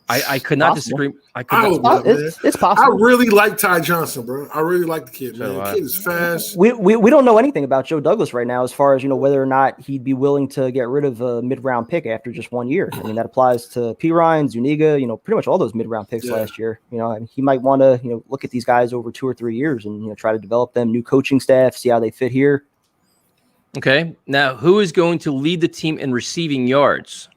A: I could not disagree.
B: It's possible.
C: I really like Ty Johnson, bro. I really like the kid, man. The kid is fast.
B: We don't know anything about Joe Douglas right now as far as, whether or not he'd be willing to get rid of a mid-round pick after just 1 year. I mean, that applies to P. Ryan, Zuniga, pretty much all those mid-round picks last year. And he might want to, look at these guys over 2 or 3 years and, try to develop them, new coaching staff, see how they fit here.
A: Okay. Now, who is going to lead the team in receiving yards?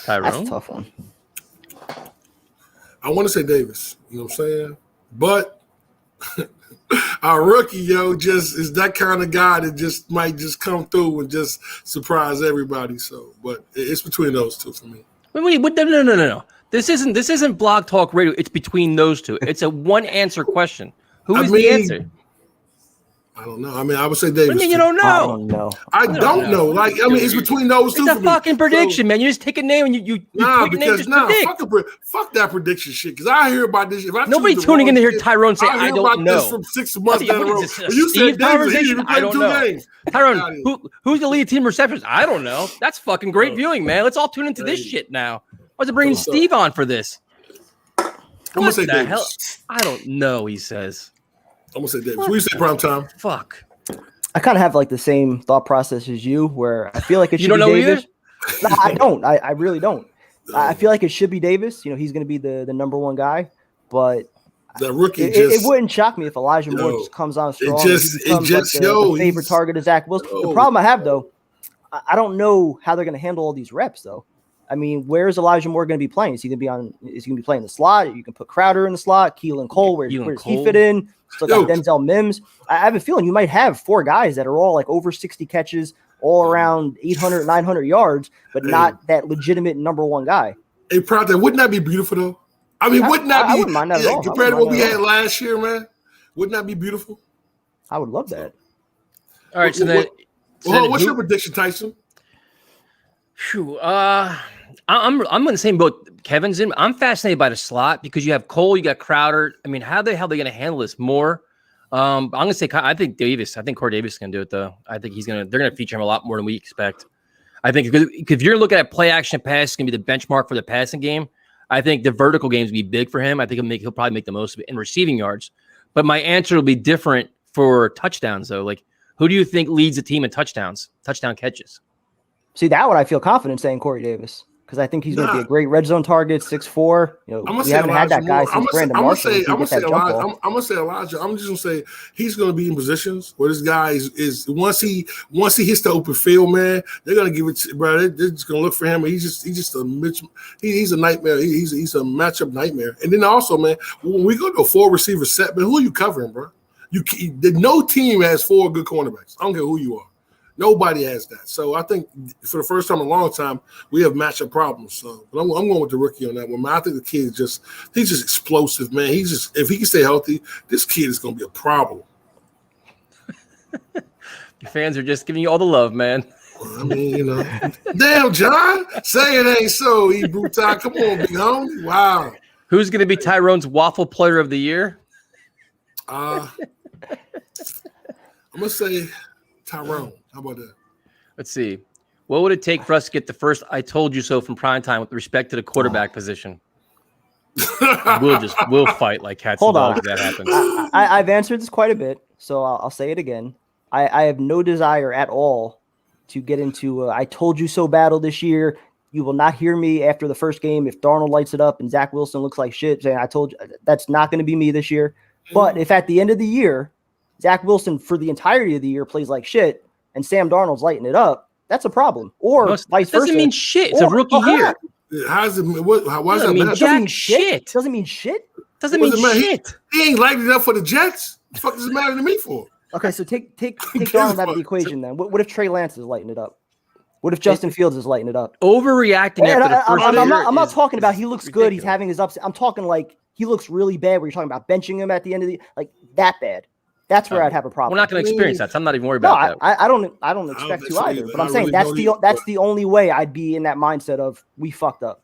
A: Tyrone?
B: That's a tough one.
C: I want to say Davis. You know what I'm saying? But our rookie, is that kind of guy that might come through and just surprise everybody. So, but it's between those two for me.
A: Wait, no. This isn't Blog Talk Radio. It's between those two. It's a one answer question. Who is the answer?
C: I don't know. I mean, I would say Davis.
A: You don't know.
B: I don't know.
C: I don't know. Like, I mean, it's between those two.
A: It's a fucking prediction, man. You just take a name and you pick a name, just predict.
C: Fuck that prediction shit. Because I hear about this.
A: Nobody tuning in to hear Tyrone say, "I don't know."
C: This from 6 months down the road. You said Davis. He even played 2 games.
A: Tyrone, who's the lead team receptions? I don't know. That's fucking great viewing, man. Let's all tune into this shit now. Why is it bringing Steve on for this?
C: I'm gonna say Davis.
A: Hell? I don't know. He says.
C: I'm gonna say Davis. What do you say, prime time?
A: Fuck.
B: I kind of have like the same thought process as you, where I feel like it should
A: be
B: Davis. No, I don't. I really don't. I feel like it should be Davis. He's going to be the number one guy, but
C: the rookie
B: it wouldn't shock me if Elijah Moore just comes on strong. The favorite target of Zach Wilson. The problem I have though, I don't know how they're going to handle all these reps though. I mean, where is Elijah Moore going to be playing? Is he going to be playing the slot? You can put Crowder in the slot, Keelan Cole. Where does he fit in? Still got Denzel Mims. I have a feeling you might have 4 guys that are all like over 60 catches, all around 800, 900 yards, but not that legitimate number one guy.
C: Hey, Proctor, wouldn't that be beautiful though? I mean, wouldn't that be?
B: I wouldn't mind that at all.
C: Compared to what we had last year, man. Wouldn't that be beautiful?
B: I would love that.
A: All right,
C: what's your prediction, Tyson?
A: I'm in the same boat Kevin's in. I'm fascinated by the slot because you have Cole, you got Crowder. I mean, how the hell are they going to handle this more? I'm going to say, I think Davis. I think Corey Davis is going to do it, though. I think they're going to feature him a lot more than we expect. I think if you're looking at play action pass, it's going to be the benchmark for the passing game. I think the vertical game is going to be big for him. I think he'll probably make the most of it in receiving yards. But my answer will be different for touchdowns, though. Like, who do you think leads the team in touchdown catches?
B: See, that one I feel confident saying Corey Davis. Because I think he's going to be a great red zone target, 6'4". We haven't had that guy since Brandon Marshall.
C: I'm going to say Elijah. I'm just going to say he's going to be in positions where this guy is once he hits the open field, man, they're going to give it, bro. They're just going to look for him. He's just a nightmare. He's a matchup nightmare. And then also, man, when we go to a 4 receiver set, man, who are you covering, bro? No team has 4 good cornerbacks. I don't care who you are. Nobody has that. So I think for the first time in a long time, we have matchup problems. So but I'm going with the rookie on that one, man. I think the kid he's just explosive, man. If he can stay healthy, this kid is going to be a problem.
A: Your fans are just giving you all the love, man.
C: I mean, damn, John, say it ain't so. Hebrew Ty, come on, big homie. Wow.
A: Who's going to be Tyrone's Waffle Player of the Year?
C: I'm going to say Tyrone. How about that?
A: Let's see. What would it take for us to get the first "I told you so" from primetime with respect to the quarterback position? We'll fight like cats and dogs if that happens.
B: I've answered this quite a bit, so I'll say it again. I have no desire at all to get into "I told you so" battle this year. You will not hear me after the first game if Darnold lights it up and Zach Wilson looks like shit saying "I told you." That's not going to be me this year. But if at the end of the year, Zach Wilson for the entirety of the year plays like shit, and Sam Darnold's lighting it up, that's a problem. Or vice versa.
A: Doesn't mean shit. It's a rookie year.
C: Why is that
A: mean jack shit?
B: Doesn't mean shit.
A: Doesn't mean shit.
C: He ain't lighting it up for the Jets. What the fuck does it matter to me for?
B: Okay, so take Darnold out of the equation then. What if Trey Lance is lighting it up? What if Justin Fields is lighting it up?
A: Overreacting after the first year.
B: I'm not talking about he looks good. He's having his ups. I'm talking like he looks really bad where you're talking about benching him at the end of the – like that bad. That's where I'd have a problem.
A: We're not going to experience that. So I'm not even worried about that.
B: I don't expect to either. But I'm saying that's the only way I'd be in that mindset of we fucked up.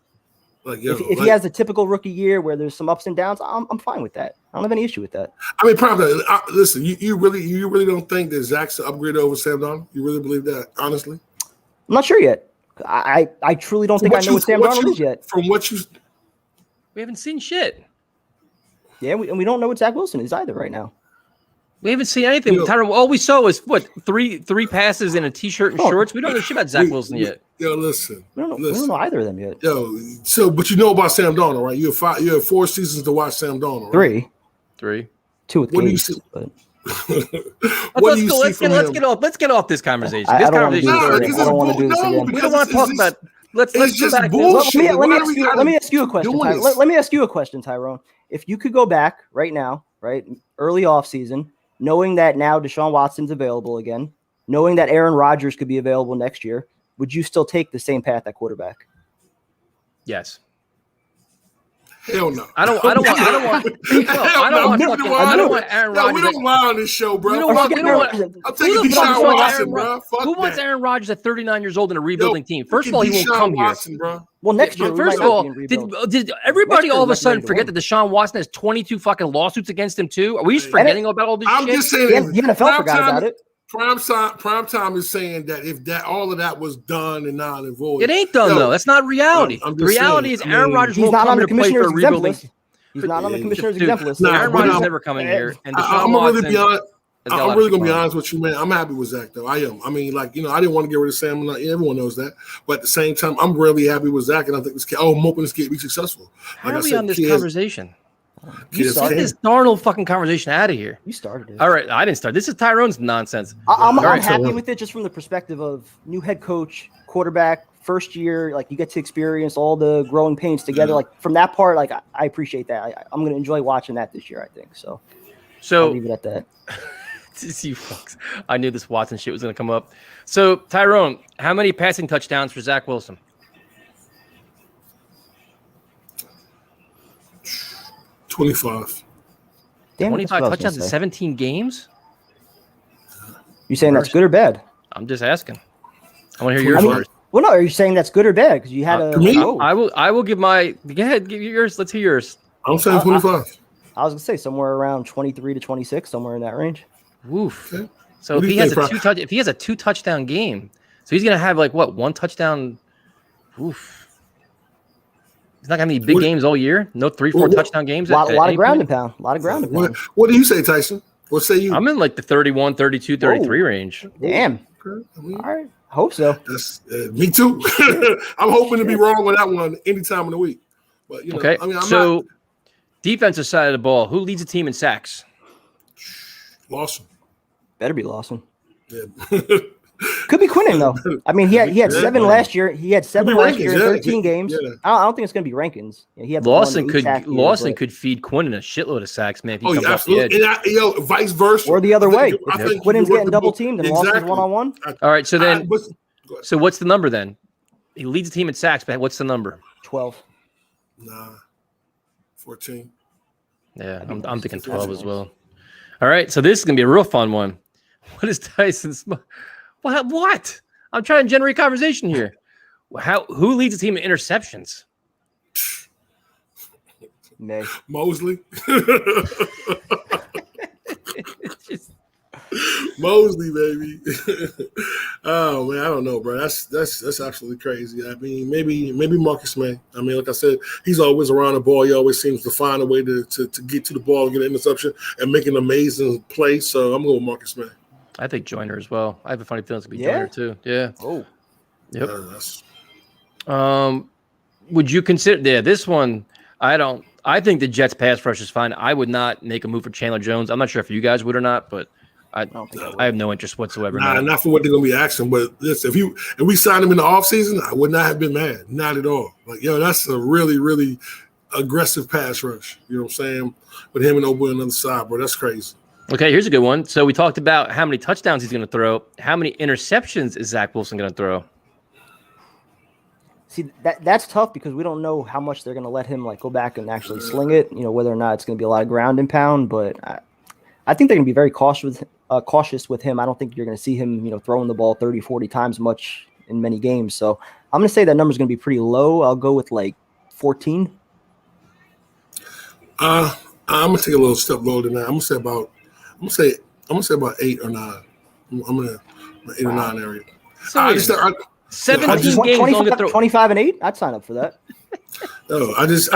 B: Like, if he has a typical rookie year where there's some ups and downs, I'm fine with that. I don't have any issue with that.
C: I mean, probably. Listen, you really don't think that Zach's an upgrade over Sam Darnold? You really believe that? Honestly,
B: I'm not sure yet. I truly don't think I know what Sam Darnold is yet.
C: From what
A: we haven't seen shit.
B: Yeah, and we don't know what Zach Wilson is either right now.
A: We haven't seen anything. Tyrone, all we saw was three passes in a t-shirt and shorts. We don't know shit about Zach Wilson yet.
C: Yo, listen.
B: We don't know either of them yet.
C: Yo, but you know about Sam Darnold, right? You have 4 seasons to watch Sam Darnold, right?
A: 3.
B: 2 with Gates.
A: Let's get off this conversation.
B: I don't want to do this again.
A: We don't want to talk about. Let's go back.
B: Let me ask you a question. Let me ask you a question, Tyrone. If you could go back right now, right, early offseason, knowing that now Deshaun Watson's available again, knowing that Aaron Rodgers could be available next year, would you still take the same path at quarterback?
A: Yes.
C: Hell no.
A: I don't want Aaron Rodgers.
C: We don't lie on this show, bro.
A: I'm taking Deshaun Watson, bro. Who wants Aaron Rodgers at 39 years old in a rebuilding team? First of all, he won't come here.
B: Well, next year,
A: first of all, did everybody all of a sudden forget that Deshaun Watson has 22 fucking lawsuits against him too? Are we just forgetting about all this shit?
C: I'm just saying
B: the NFL forgot about it.
C: Prime time is saying that if all of that was done and not and void.
A: It ain't done though. That's not reality. The reality is Aaron Rodgers won't come here to play for a rebuilding.
B: He's not on the commissioner's exempt list.
A: Aaron Rodgers never coming here. And
C: I'm really going to be honest with you, man. I'm happy with Zach, though. I am. I mean, I didn't want to get rid of Sam. Everyone knows that. But at the same time, I'm really happy with Zach, and I think this kid. I'm hoping this kid be successful.
A: How are we on this conversation? You started this Darnold fucking conversation out of here.
B: You started it.
A: All right, I didn't start. This is Tyrone's nonsense.
B: I'm happy with it just from the perspective of new head coach, quarterback, first year. Like, you get to experience all the growing pains together. Like, from that part, like, I appreciate that. I'm going to enjoy watching that this year, I think. So I'll leave it at that.
A: You fucks. I knew this Watson shit was going to come up. So, Tyrone, how many passing touchdowns for Zach Wilson?
C: 25.
A: 25 touchdowns in 17 games?
B: You saying that's good or bad?
A: I'm just asking. I want to hear yours first.
B: Well, no, are you saying that's good or bad? Because you had
A: I will give my. Go ahead, give yours. Let's hear yours.
C: I'm saying 25.
B: I was gonna say somewhere around 23 to 26, somewhere in that range.
A: Woof. Okay. So if he has a 2 touchdown game, so he's gonna have like what, 1 touchdown? Oof. He's not gonna have any big games all year. No 3-4 touchdown games.
B: A lot of ground and pound.
C: What do you say, Tyson? What say you?
A: I'm in like the 31, 32, 33 range.
B: Damn. Okay. All right. Hope so.
C: That's me too. I'm hoping to be wrong with that one any time of the week. But
A: okay. Defensive side of the ball, who leads the team in sacks?
C: Lawson.
B: Better be Lawson.
C: Yeah.
B: Could be Quinnen though. I mean, he had 7 last year. He had 7 last year in 13 games. Yeah. I don't think it's going to be Rankins. He had
A: Lawson could feed Quinnen a shitload of sacks, man. If he comes off the edge.
C: And, vice versa,
B: or the other way. If Quinnen's getting double teamed and Lawson's 1-on-1.
A: All right, so then, so what's the number then? He leads the team in sacks, but what's the number?
B: 12.
C: Nah, 14.
A: Yeah, I'm thinking 12 as well. All right, so this is gonna be a real fun one. What is Tyson's? What? I'm trying to generate conversation here. Who leads the team in interceptions?
C: Mosley. Mosley, baby. Oh man, I don't know, bro. That's absolutely crazy. I mean, maybe Marcus May. I mean, like I said, he's always around the ball. He always seems to find a way to get to the ball and get an interception and make an amazing play. So I'm going with Marcus May.
A: I think Joyner as well. I have a funny feeling it's gonna be Joyner too. Yeah.
B: Oh.
A: Yep. Would you consider? Yeah, this one. I think the Jets pass rush is fine. I would not make a move for Chandler Jones. I'm not sure if you guys would or not, but I have no interest whatsoever.
C: Not for what they're gonna be asking. But listen, if we signed him in the offseason, I would not have been mad. Not at all. Like, that's a really, really aggressive pass rush. You know what I'm saying? With him and Obo on the other side, bro. That's crazy.
A: Okay, here's a good one. So we talked about how many touchdowns he's going to throw. How many interceptions is Zach Wilson going to throw?
B: See, that's tough because we don't know how much they're going to let him go back and actually sling it. Whether or not it's going to be a lot of ground and pound. But I think they're going to be very cautious with him. I don't think you're going to see him, throwing the ball 30, 40 times much in many games. So I'm going to say that number's going to be pretty low. I'll go with like 14.
C: I'm gonna take a little step lower than that. I'm gonna say about 8 or 9. I'm gonna 8 or 9 area.
A: So 17 games
B: 25 and 8. I'd sign up for that.
C: No, I just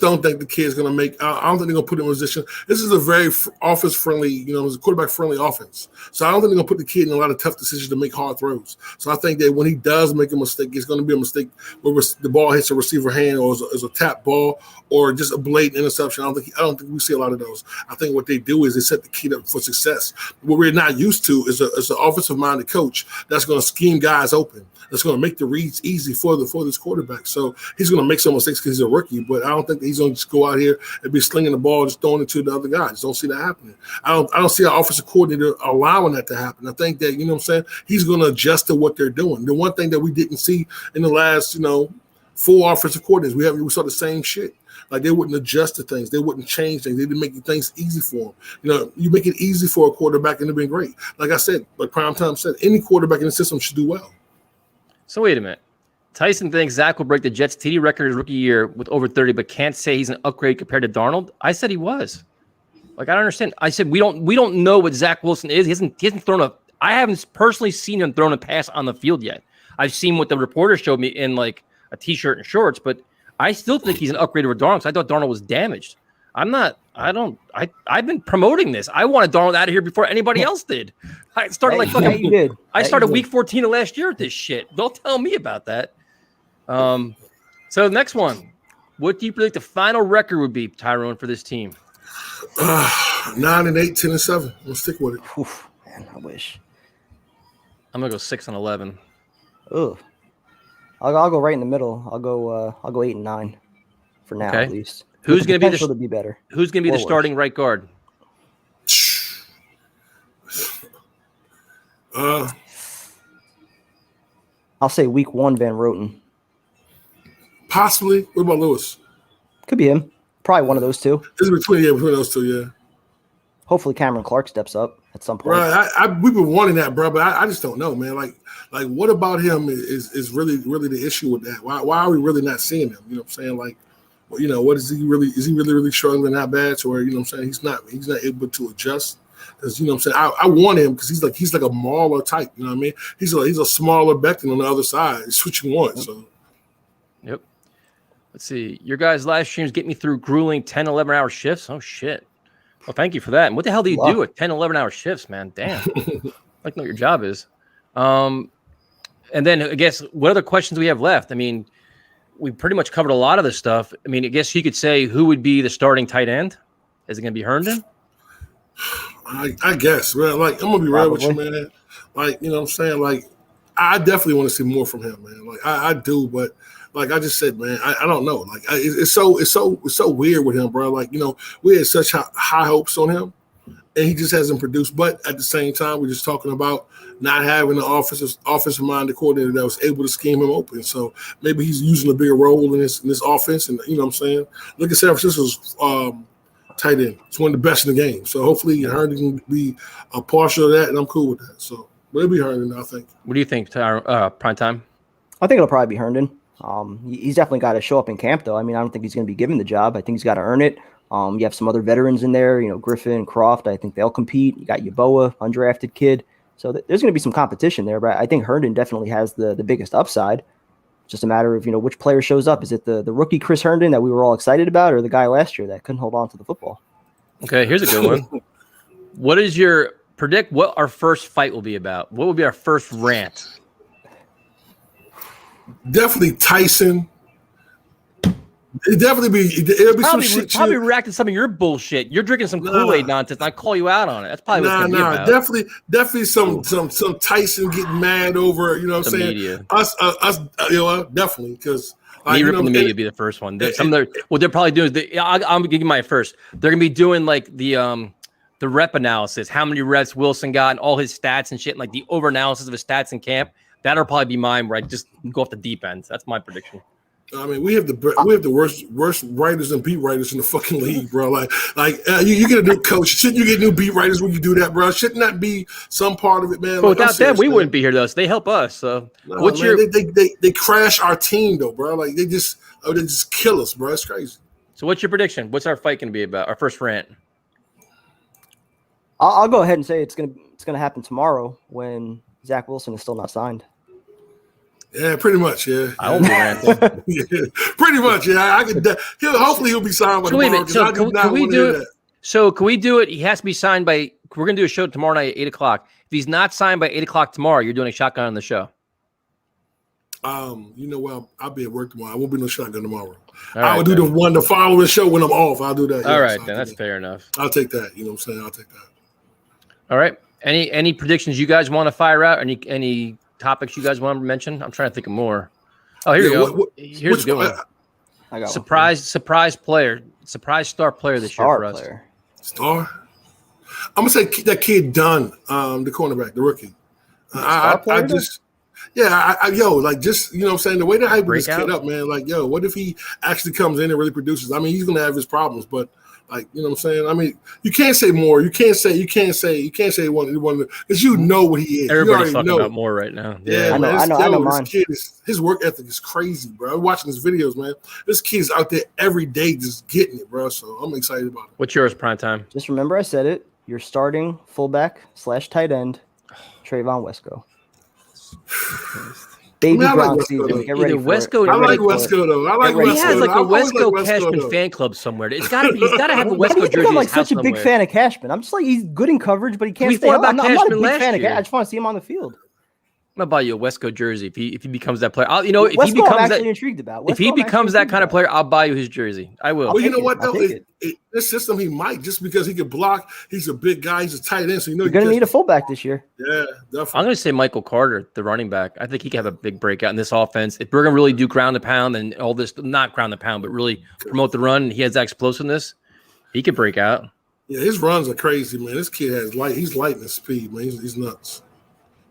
C: don't think the kid's gonna make. I don't think they're gonna put him in a position. This is a very offense friendly, it's a quarterback friendly offense. So I don't think they're gonna put the kid in a lot of tough decisions to make hard throws. So I think that when he does make a mistake, it's gonna be a mistake where the ball hits a receiver hand or is a tap ball or just a blatant interception. I don't think we see a lot of those. I think what they do is they set the kid up for success. What we're not used to is an offensive minded coach that's gonna scheme guys open. That's going to make the reads easy for this quarterback. So he's going to make some mistakes because he's a rookie, but I don't think that he's going to just go out here and be slinging the ball, just throwing it to the other guy. I just don't see that happening. I don't see our offensive coordinator allowing that to happen. I think that, he's going to adjust to what they're doing. The one thing that we didn't see in the last, 4 offensive coordinators, we saw the same shit. Like they wouldn't adjust to things. They wouldn't change things. They didn't make things easy for them. You make it easy for a quarterback and they've been great. Like I said, like Primetime said, any quarterback in the system should do well.
A: So wait a minute. Tyson thinks Zach will break the Jets' TD record his rookie year with over 30, but can't say he's an upgrade compared to Darnold. I said he was. Like I don't understand. I said we don't know what Zach Wilson is. He hasn't thrown a. I haven't personally seen him thrown a pass on the field yet. I've seen what the reporter showed me in like a t-shirt and shorts, but I still think he's an upgrade over Darnold. I thought Darnold was damaged. I've been promoting this. I wanted Darnold out of here before anybody else did. I started I started week 14 of last year with this shit. Don't tell me about that. So the next one. What do you predict the final record would be, Tyrone, for this team?
C: 9-8, 10-7. We'll stick with it.
B: Oof, man, I wish.
A: I'm gonna go 6-11.
B: Ugh. I'll go right in the middle. I'll go 8-9 for now at least.
A: Who's going to
B: be better?
A: Who's going to be the starting right guard?
B: I'll say week 1, Van Roten.
C: Possibly. What about Lewis?
B: Could be him. Probably one of those two.
C: It's between those two, yeah.
B: Hopefully Cameron Clark steps up at some point.
C: Right. We've been wanting that, bro, but I just don't know, man. Like what about him is really, really the issue with that? Why are we really not seeing him? You know what I'm saying? Like, what is he really? Is he really struggling that bad to where he's not able to adjust? Because I want him because he's like a Mauler type. You know what I mean? He's a smaller Becton on the other side. It's what you want. So,
A: yep. Let's see. Your guys' live streams get me through grueling 10, 11-hour shifts. Oh shit. Well, thank you for that. And what the hell do you do at 10, 11-hour shifts, man? Damn. I'd like to know what your job is. And then I guess what other questions do we have left? I mean, we pretty much covered a lot of this stuff. I mean, I guess you could say who would be the starting tight end? Is it going to be Herndon?
C: I guess. Well, like, I'm going to be real with you, man. Like, you know what I'm saying? Like, I definitely want to see more from him, man. Like, I do, but like I just said, man, I don't know. Like, it's so weird with him, bro. Like, we had such high hopes on him, and he just hasn't produced. But at the same time, we're just talking about not having an offensive-minded coordinator that was able to scheme him open. So maybe he's using a bigger role in this offense. And you know what I'm saying? Look at San Francisco's tight end. It's one of the best in the game. So hopefully Herndon can be a partial of that, and I'm cool with that. So it'll be Herndon, I think.
A: What do you think, Prime Time?
B: I think it'll probably be Herndon. He's definitely got to show up in camp, though. I mean, I don't think he's going to be given the job. I think he's got to earn it. You have some other veterans in there, Griffin, Croft. I think they'll compete. You got Yeboah, undrafted kid. So there's going to be some competition there, but I think Herndon definitely has the biggest upside. It's just a matter of, which player shows up. Is it the rookie Chris Herndon that we were all excited about, or the guy last year that couldn't hold on to the football?
A: Okay, here's a good one. What is your predict what our first fight will be about? What will be our first rant?
C: Definitely Tyson. It'll be some shit.
A: Probably reacting to some of your bullshit. You're drinking some Kool-Aid nonsense. I call you out on it. That's probably what's gonna be about.
C: Definitely some Tyson getting mad over. You know what I'm saying?
A: Media.
C: Us. Definitely because
A: me ripping the media would be the first one. What they're probably doing is I'm gonna give you my first. They're gonna be doing like the rep analysis, how many reps Wilson got, and all his stats and shit, and like the over analysis of his stats in camp. That'll probably be mine, where I just go off the deep end. That's my prediction.
C: I mean, we have the worst writers and beat writers in the fucking league, bro. You get a new coach. Shouldn't you get new beat writers when you do that, bro? Shouldn't that be some part of it, man?
A: But without them, we wouldn't be here, though. So they help us. So
C: they crash our team, though, bro. Like they just kill us, bro. It's crazy.
A: So what's your prediction? What's our fight going to be about? Our first rant.
B: I'll go ahead and say it's gonna happen tomorrow when Zach Wilson is still not signed.
C: Yeah, pretty much. Yeah,
A: I won't be ranting.
C: Yeah, pretty much. Yeah, I could. Hopefully, he'll be signed by tomorrow.
A: So can we do it? So can we do it? He has to be signed by. We're gonna do a show tomorrow night at 8:00. If he's not signed by 8:00 tomorrow, you're doing a shotgun on the show.
C: You know what? I'll be at work tomorrow. I won't be no shotgun tomorrow.
A: Right,
C: I will do the following show when I'm off. I'll do that.
A: All right, then that's fair enough.
C: I'll take that. You know what I'm saying? I'll take that.
A: All right. Any predictions you guys want to fire out? Any topics you guys want to mention? I'm trying to think of more. Oh, here we go. Here's a good one.
B: I got
A: surprise player, surprise star player this year for us.
C: Star. I'm gonna say that kid Dunn, the cornerback, the rookie. You know what I'm saying? The way they hype this kid up, man, like, yo, what if he actually comes in and really produces? I mean, he's gonna have his problems, but like, you know what I'm saying? I mean, you can't say more. You can't say one because you know what he is.
A: Everybody's talking about more right now.
B: Yeah, I know mine.
C: This kid his work ethic is crazy, bro. I'm watching his videos, man. This kid's out there every day just getting it, bro. So I'm excited about it.
A: What's yours, prime time?
B: Just remember I said it. You're starting fullback / tight end, Trayvon Wesco. Baby ground season. Get ready for it.
C: I like Wesco though.
A: He has like a Wesco Cashman fan club somewhere. He's got to have a Wesco jersey.
B: I'm like such a big fan of Cashman. I'm just like, he's good in coverage, but he can't stay. I'm not a big fan of Cashman. I just want to see him on the field.
A: I'm gonna buy you a Wesco jersey if he becomes that player. If he becomes that kind of player, I'll buy you his jersey. I will.
C: Well, you know what though? This system, he might just because he can block. He's a big guy. He's a tight end, so
B: you're gonna need a fullback this year.
C: Yeah, definitely.
A: I'm gonna say Michael Carter, the running back. I think he can have a big breakout in this offense. If we're gonna really do ground and pound and all this, not ground and pound, but really promote the run, and he has that explosiveness, he could break out.
C: Yeah, his runs are crazy, man. This kid has he's lightning speed, man. He's nuts.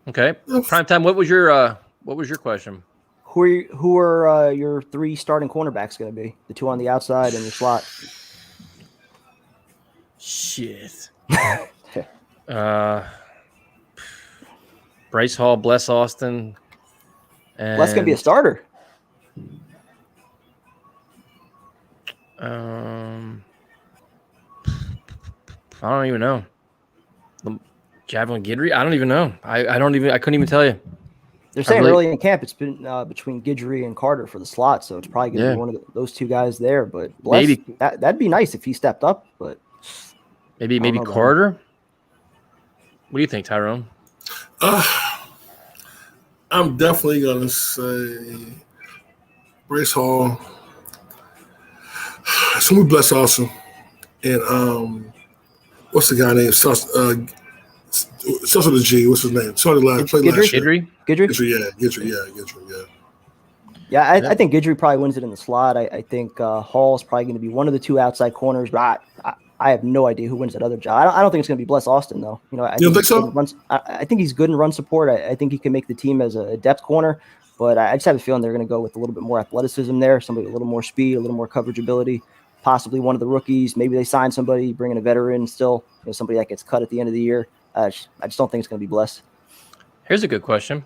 A: Okay, Primetime. What was your question?
B: Who are your three starting cornerbacks going to be? The two on the outside and the slot.
A: Shit. Bryce Hall, Bless Austin, and
B: Bless going to be a starter.
A: I don't even know. Javelin Guidry? I don't even know. I couldn't even tell you.
B: They're saying early in camp it's been between Guidry and Carter for the slot, so it's probably going to be one of those two guys there. But Bless, maybe that'd be nice if he stepped up. But
A: maybe Carter. What do you think, Tyrone?
C: I'm definitely gonna say Bryce Hall. It's gonna be Bless Austin, and what's the guy name? Starts with a G. What's his name? Started last year.
A: Guidry.
B: Yeah, I think Guidry probably wins it in the slot. I think Hall's probably going to be one of the two outside corners, but I have no idea who wins that other job. I don't think it's going to be Bless Austin, though. You don't think so? I think he's good in run support. I think he can make the team as a depth corner, but I just have a feeling they're going to go with a little bit more athleticism there, somebody with a little more speed, a little more coverage ability, possibly one of the rookies. Maybe they sign somebody, bring in a veteran still, somebody that gets cut at the end of the year. I just don't think it's going to be Bless.
A: Here's a good question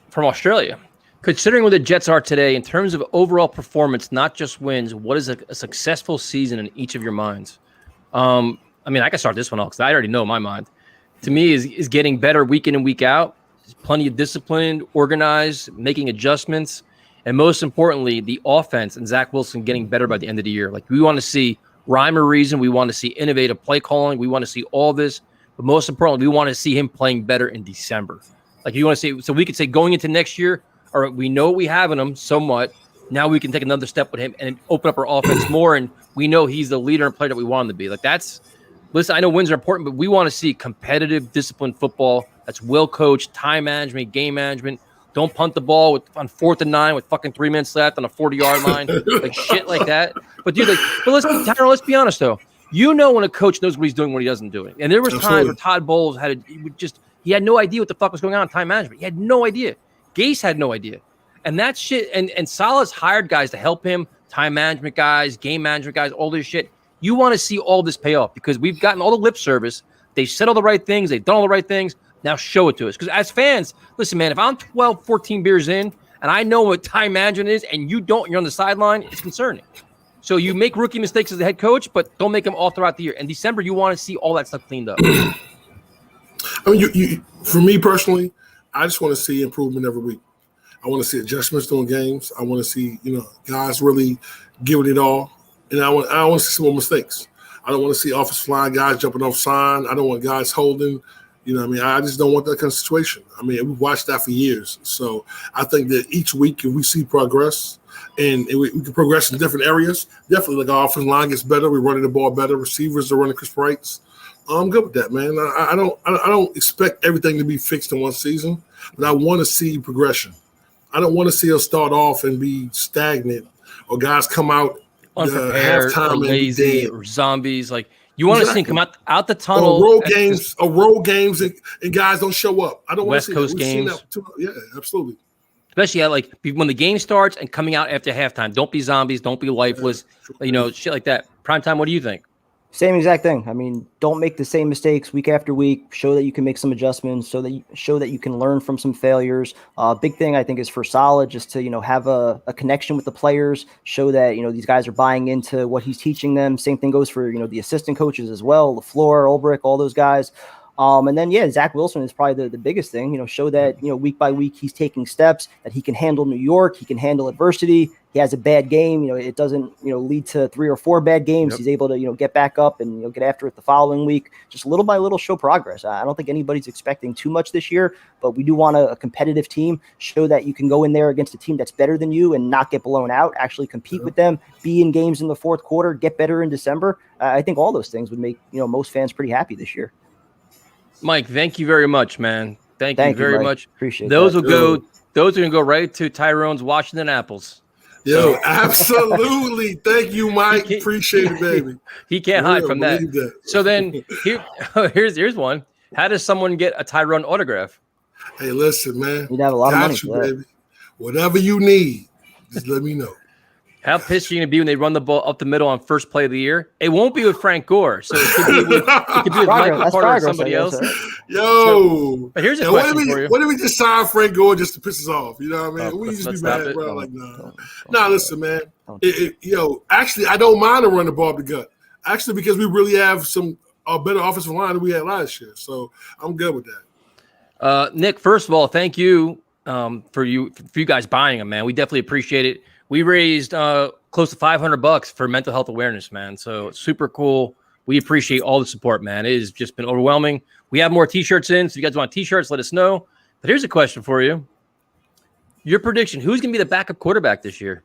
A: from Australia. Considering where the Jets are today in terms of overall performance, not just wins, what is a successful season in each of your minds? I mean, I can start this one off because I already know my mind. To me, is getting better week in and week out. There's plenty of discipline, organized, making adjustments, and most importantly, the offense and Zach Wilson getting better by the end of the year. Like, we want to see rhyme or reason. We want to see innovative play calling. We want to see all this. But most importantly, we want to see him playing better in December. Like, you want to see, so we could say going into next year, all right, we know what we have in him somewhat. Now we can take another step with him and open up our offense more. And we know he's the leader and player that we want him to be. Like, listen, I know wins are important, but we want to see competitive, disciplined football that's well coached, time management, game management. Don't punt the ball on 4th and 9 with fucking 3 minutes left on a 40-yard line, like shit like that. But dude, let's be honest though. You know when a coach knows what he's doing, what he doesn't do. And there was times where Todd Bowles he had no idea what the fuck was going on in time management. He had no idea. Gase had no idea. And that shit, and Salah's hired guys to help him, time management guys, game management guys, all this shit. You want to see all this pay off because we've gotten all the lip service. They said all the right things. They've done all the right things. Now show it to us. Because as fans, listen, man, if I'm 12, 14 beers in and I know what time management is and you don't, you're on the sideline, it's concerning. So you make rookie mistakes as a head coach, but don't make them all throughout the year. In December, you want to see all that stuff cleaned up.
C: I mean, for me personally, I just want to see improvement every week. I want to see adjustments during games. I want to see, guys really giving it all. And I want to see some more mistakes. I don't want to see offensive line guys jumping off sign. I don't want guys holding. I just don't want that kind of situation. I mean, we've watched that for years. So I think that each week, if we see progress and we can progress in different areas, definitely like our offensive line gets better. We're running the ball better. Receivers are running crisp rights. I'm good with that, man. I don't expect everything to be fixed in one season, but I want to see progression. I don't want to see us start off and be stagnant or guys come out
A: unprepared, or lazy, or zombies. Like you want to see them come out the tunnel.
C: Or road games, and guys don't show up. I don't want to see
A: West Coast games.
C: Yeah, absolutely.
A: Especially when the game starts and coming out after halftime. Don't be zombies. Don't be lifeless. Shit like that. Primetime. What do you think?
B: Same exact thing. I mean, don't make the same mistakes week after week. Show that you can make some adjustments. Show that you can learn from some failures. Big thing I think is for Salah just to have a connection with the players. Show that these guys are buying into what he's teaching them. Same thing goes for the assistant coaches as well. LaFleur, Ulbrich, all those guys. And then Zach Wilson is probably the biggest thing. Show that week by week he's taking steps, that he can handle New York, he can handle adversity. He has a bad game, it doesn't lead to 3 or 4 bad games. Yep. He's able to get back up and get after it the following week. Just little by little show progress. I don't think anybody's expecting too much this year, but we do want a competitive team. Show that you can go in there against a team that's better than you and not get blown out. Actually compete with them. Be in games in the fourth quarter. Get better in December. I think all those things would make most fans pretty happy this year.
A: Mike, thank you very much, man. Thank you very much.
B: Appreciate
A: those
B: that.
A: Those are gonna go right to Tyrone's Washington Apples.
C: Yo, absolutely. Thank you, Mike. Appreciate it, baby.
A: He can't hide from that. So then here's one. How does someone get a Tyrone autograph?
C: Hey, listen, man.
B: You'd have a lot of money for that.
C: Baby. Whatever you need, just let me know.
A: How pissed are you going to be when they run the ball up the middle on first play of the year? It won't be with Frank Gore, so it could be with Michael Carter or somebody else.
C: Yo.
A: But here's a question for you.
C: What if we just sign Frank Gore just to piss us off? You know what I mean? We just be mad, bro. Like, nah. Listen, man. Actually, I don't mind to run the ball up the gut. Actually, because we really have a better offensive line than we had last year. So I'm good with that.
A: Nick, first of all, thank you for you guys buying them, man. We definitely appreciate it. We raised close to $500 for mental health awareness, man. So it's super cool. We appreciate all the support, man. It has just been overwhelming. We have more T-shirts in, so if you guys want T-shirts, let us know. But here's a question for you. Your prediction, who's going to be the backup quarterback this year?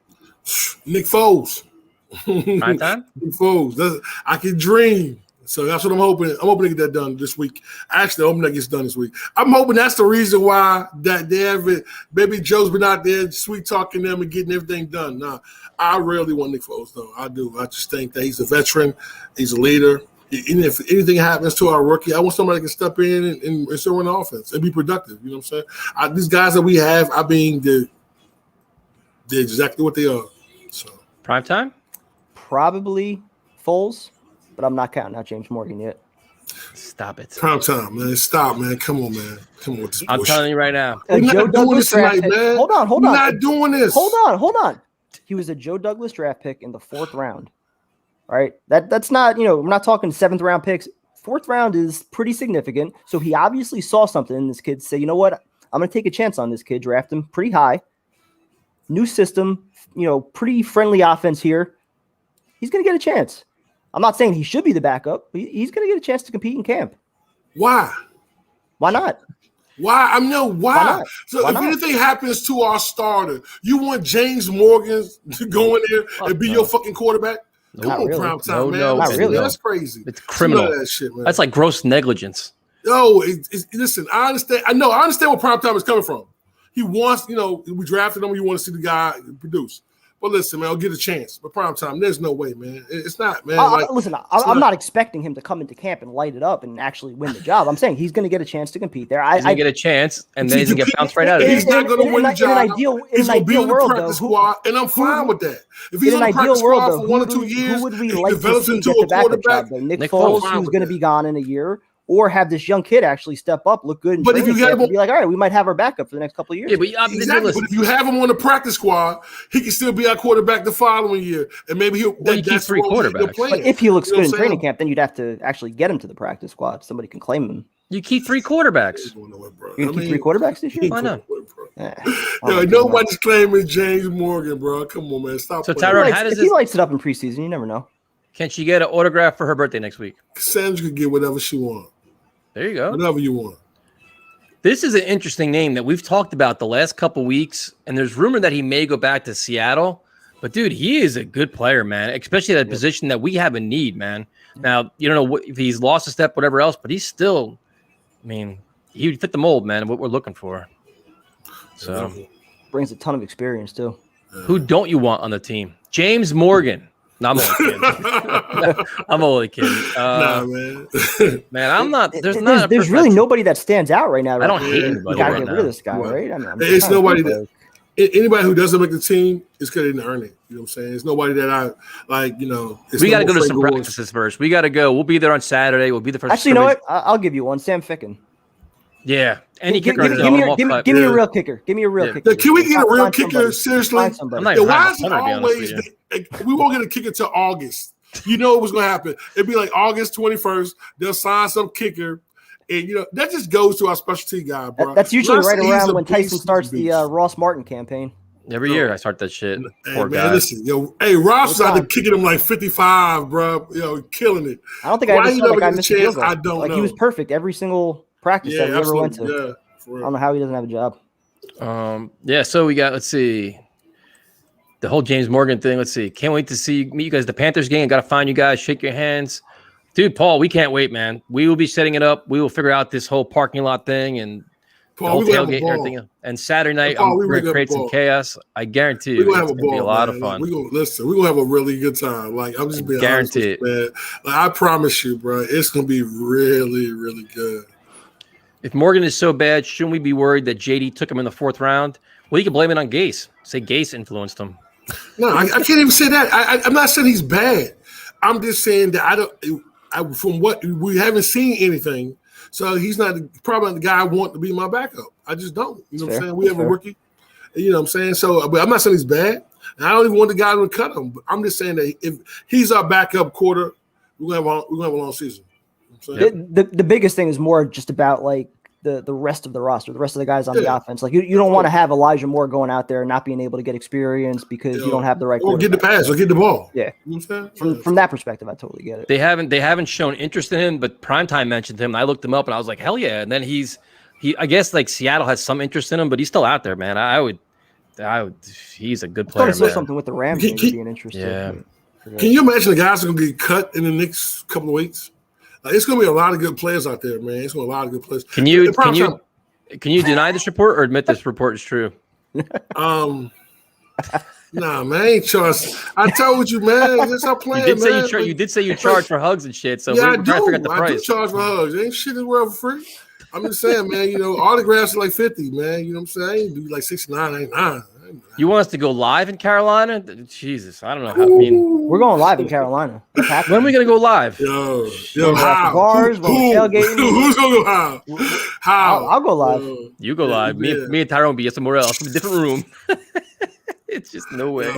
C: Nick Foles.
A: Prime time?
C: Nick Foles. I can dream. So that's what I'm hoping. I'm hoping to get that done this week. Actually, I'm hoping that gets done this week. I'm hoping that's the reason why that they haven't. Maybe Joe's been out there sweet talking them and getting everything done. Nah, I really want Nick Foles, though. I do. I just think that he's a veteran. He's a leader. Even if anything happens to our rookie, I want somebody that can step in and still run the offense and be productive. You know what I'm saying? These guys that we have, they're exactly what they are. So
A: prime time?
B: Probably Foles. But I'm not counting out James Morgan yet.
A: Stop it.
C: Prime time, man. Stop, man. Come on, man. Come on with this
A: I'm telling you right now.
B: Joe Douglas tonight,
C: man.
B: Hold on.
C: We're not doing this.
B: Hold on. He was a Joe Douglas draft pick in the 4th round. All right. That's not, we're not talking 7th round picks. 4th round is pretty significant. So he obviously saw something in this kid, say, you know what? I'm going to take a chance on this kid, draft him pretty high. New system, pretty friendly offense here. He's going to get a chance. I'm not saying he should be the backup, but he's going to get a chance to compete in camp.
C: Why?
B: Why not?
C: Why? I know why.
B: Not?
C: So
B: why
C: if
B: not?
C: anything happens to our starter, you want James Morgan to go in there and be your fucking quarterback? Come on,
B: really.
C: prime time, man.
B: not really.
C: That's crazy.
A: It's criminal.
C: That shit, man.
A: That's like gross negligence.
C: No, listen, I understand. I understand where prime time is coming from. He wants, we drafted him. You want to see the guy produce. But listen, man, I'll get a chance. But prime time, there's no way, man. It's not, man.
B: Listen, I'm not expecting him to come into camp and light it up and actually win the job. I'm saying he's going to get a chance to compete there.
A: He's going to get a chance, and then he's going to get bounced right out of it.
C: He's not going to win the job. He's going to be in the practice squad, and I'm fine with that. If he's in the practice squad for 1 or 2 years,
B: who would we
C: he
B: like
C: develops
B: to see
C: into
B: get
C: a
B: the backup
C: quarterback.
B: job? Nick Foles, who's going to be gone in a year, or have this young kid actually step up, look good,
C: but if you have him,
B: be like, all right, we might have our backup for the next couple of years.
C: Yeah, but, exactly. But if you have him on the practice squad, he can still be our quarterback the following year, and maybe he'll.
A: Well, you keep 3 quarterbacks.
B: But if he looks good in training camp, then you'd have to actually get him to the practice squad. Somebody can claim him.
A: You keep 3 quarterbacks.
B: You keep 3 quarterbacks this year?
A: Why not?
C: Nobody's claiming James Morgan, bro. Come on, man. Stop.
A: So Tyrone,
B: if he lights it up in preseason, you never know.
A: Can she get an autograph for her birthday next week?
C: Sandra could get whatever she wants.
A: There you go.
C: Whatever you want.
A: This is an interesting name that we've talked about the last couple weeks, and there's rumor that he may go back to Seattle. But, dude, he is a good player, man, especially at a position that we have a need, man. Now, you don't know if he's lost a step, whatever else, but he's still, I mean, he would fit the mold, man, of what we're looking for. So
B: brings a ton of experience, too.
A: Who don't you want on the team? James Morgan. No, I'm only kidding. I'm only kidding.
C: Nah, man.
A: Man, I'm not.
B: There's really nobody that stands out right now.
A: I don't hate anybody.
B: You gotta get rid of this guy, right?
C: It's nobody that. Anybody who doesn't make the team is because they didn't earn it. You know what I'm saying? It's nobody that I like. You know,
A: we got to go to some practices first. We got to go. We'll be there on Saturday. We'll be the first.
B: Actually, you know what? I'll give you one. Sam Ficken.
A: Yeah. Any kicker.
B: Give me a real kicker. Give me a real kicker.
C: Can we get a real kicker? Seriously?
A: Why is
C: it always we won't get a kicker till August? You know what's going to happen. It'd be like August 21st. They'll sign some kicker. And, you know, that just goes to our specialty guy, bro.
B: That's usually right around when Tyson starts the Ross Martin campaign.
A: Every year I start that shit.
C: Poor guy. Listen, Ross was out there kicking him like 55, bro. Killing it.
B: I don't think I ever saw that guy miss a field goal.
C: I don't know.
B: He was perfect every single practice that we ever went to.
C: Yeah,
B: I don't know how he doesn't have a job.
A: So we got, let's see, the whole James Morgan thing. Let's see. Can't wait to meet you guys at the Panthers game. Got to find you guys, shake your hands. Dude, Paul, we can't wait, man. We will be setting it up. We will figure out this whole parking lot thing and
C: Paul,
A: the whole tailgate and everything else. And Saturday night, we're going to create some chaos. I guarantee you, it's going to be a lot of fun.
C: We're going to have a really good time. Like, I'm just being honest with you, man. Like, I promise you, bro, it's going to be really, really good.
A: If Morgan is so bad, shouldn't we be worried that JD took him in the 4th round? Well, you can blame it on Gase. Say Gase influenced him.
C: No, I can't even say that. I'm not saying he's bad. I'm just saying that from what we haven't seen anything, so he's probably not the guy I want to be my backup. I just don't. You know what I'm saying? We have a rookie. You know what I'm saying? So, but I'm not saying he's bad. And I don't even want the guy to cut him. But I'm just saying that if he's our backup quarter, we're gonna have a long season. You know what I'm saying?
B: The biggest thing is more just about like the rest of the roster, the rest of the guys on the offense. Like you don't want to have Elijah Moore going out there and not being able to get experience because you don't have the right.
C: Or get the pass or get the ball.
B: Yeah.
C: You know what I'm saying?
B: From that perspective, I totally get it.
A: They haven't shown interest in him, but Primetime mentioned him. And I looked him up and I was like, hell yeah. And then I guess like Seattle has some interest in him, but he's still out there, man. I would he's a good player.
B: I saw something with the Rams being interested.
C: Yeah. Can you imagine the guys are gonna get cut in the next couple of weeks? It's going to be a lot of good players out there, man. It's going to be a lot of good players.
A: Can you deny this report or admit this report is true?
C: Nah, man, I ain't trust. I told you, man. That's our plan,
A: you did say you charge for hugs and shit, so
C: yeah,
A: we're trying to figure out the price.
C: I do charge for hugs. Ain't shit in the world for free. I'm just saying, man, autographs are like 50, man. You know what I'm saying? I ain't do like 69, 89.
A: You want us to go live in Carolina? Jesus, I don't know how. I mean,
B: we're going live in Carolina.
A: When are we going to go live?
C: Yo,
B: how? Bars, tailgating.
C: Who's going to go how? How?
B: I'll go live.
A: You go live. Me and Tyrone be somewhere else, in a different room. It's just no way.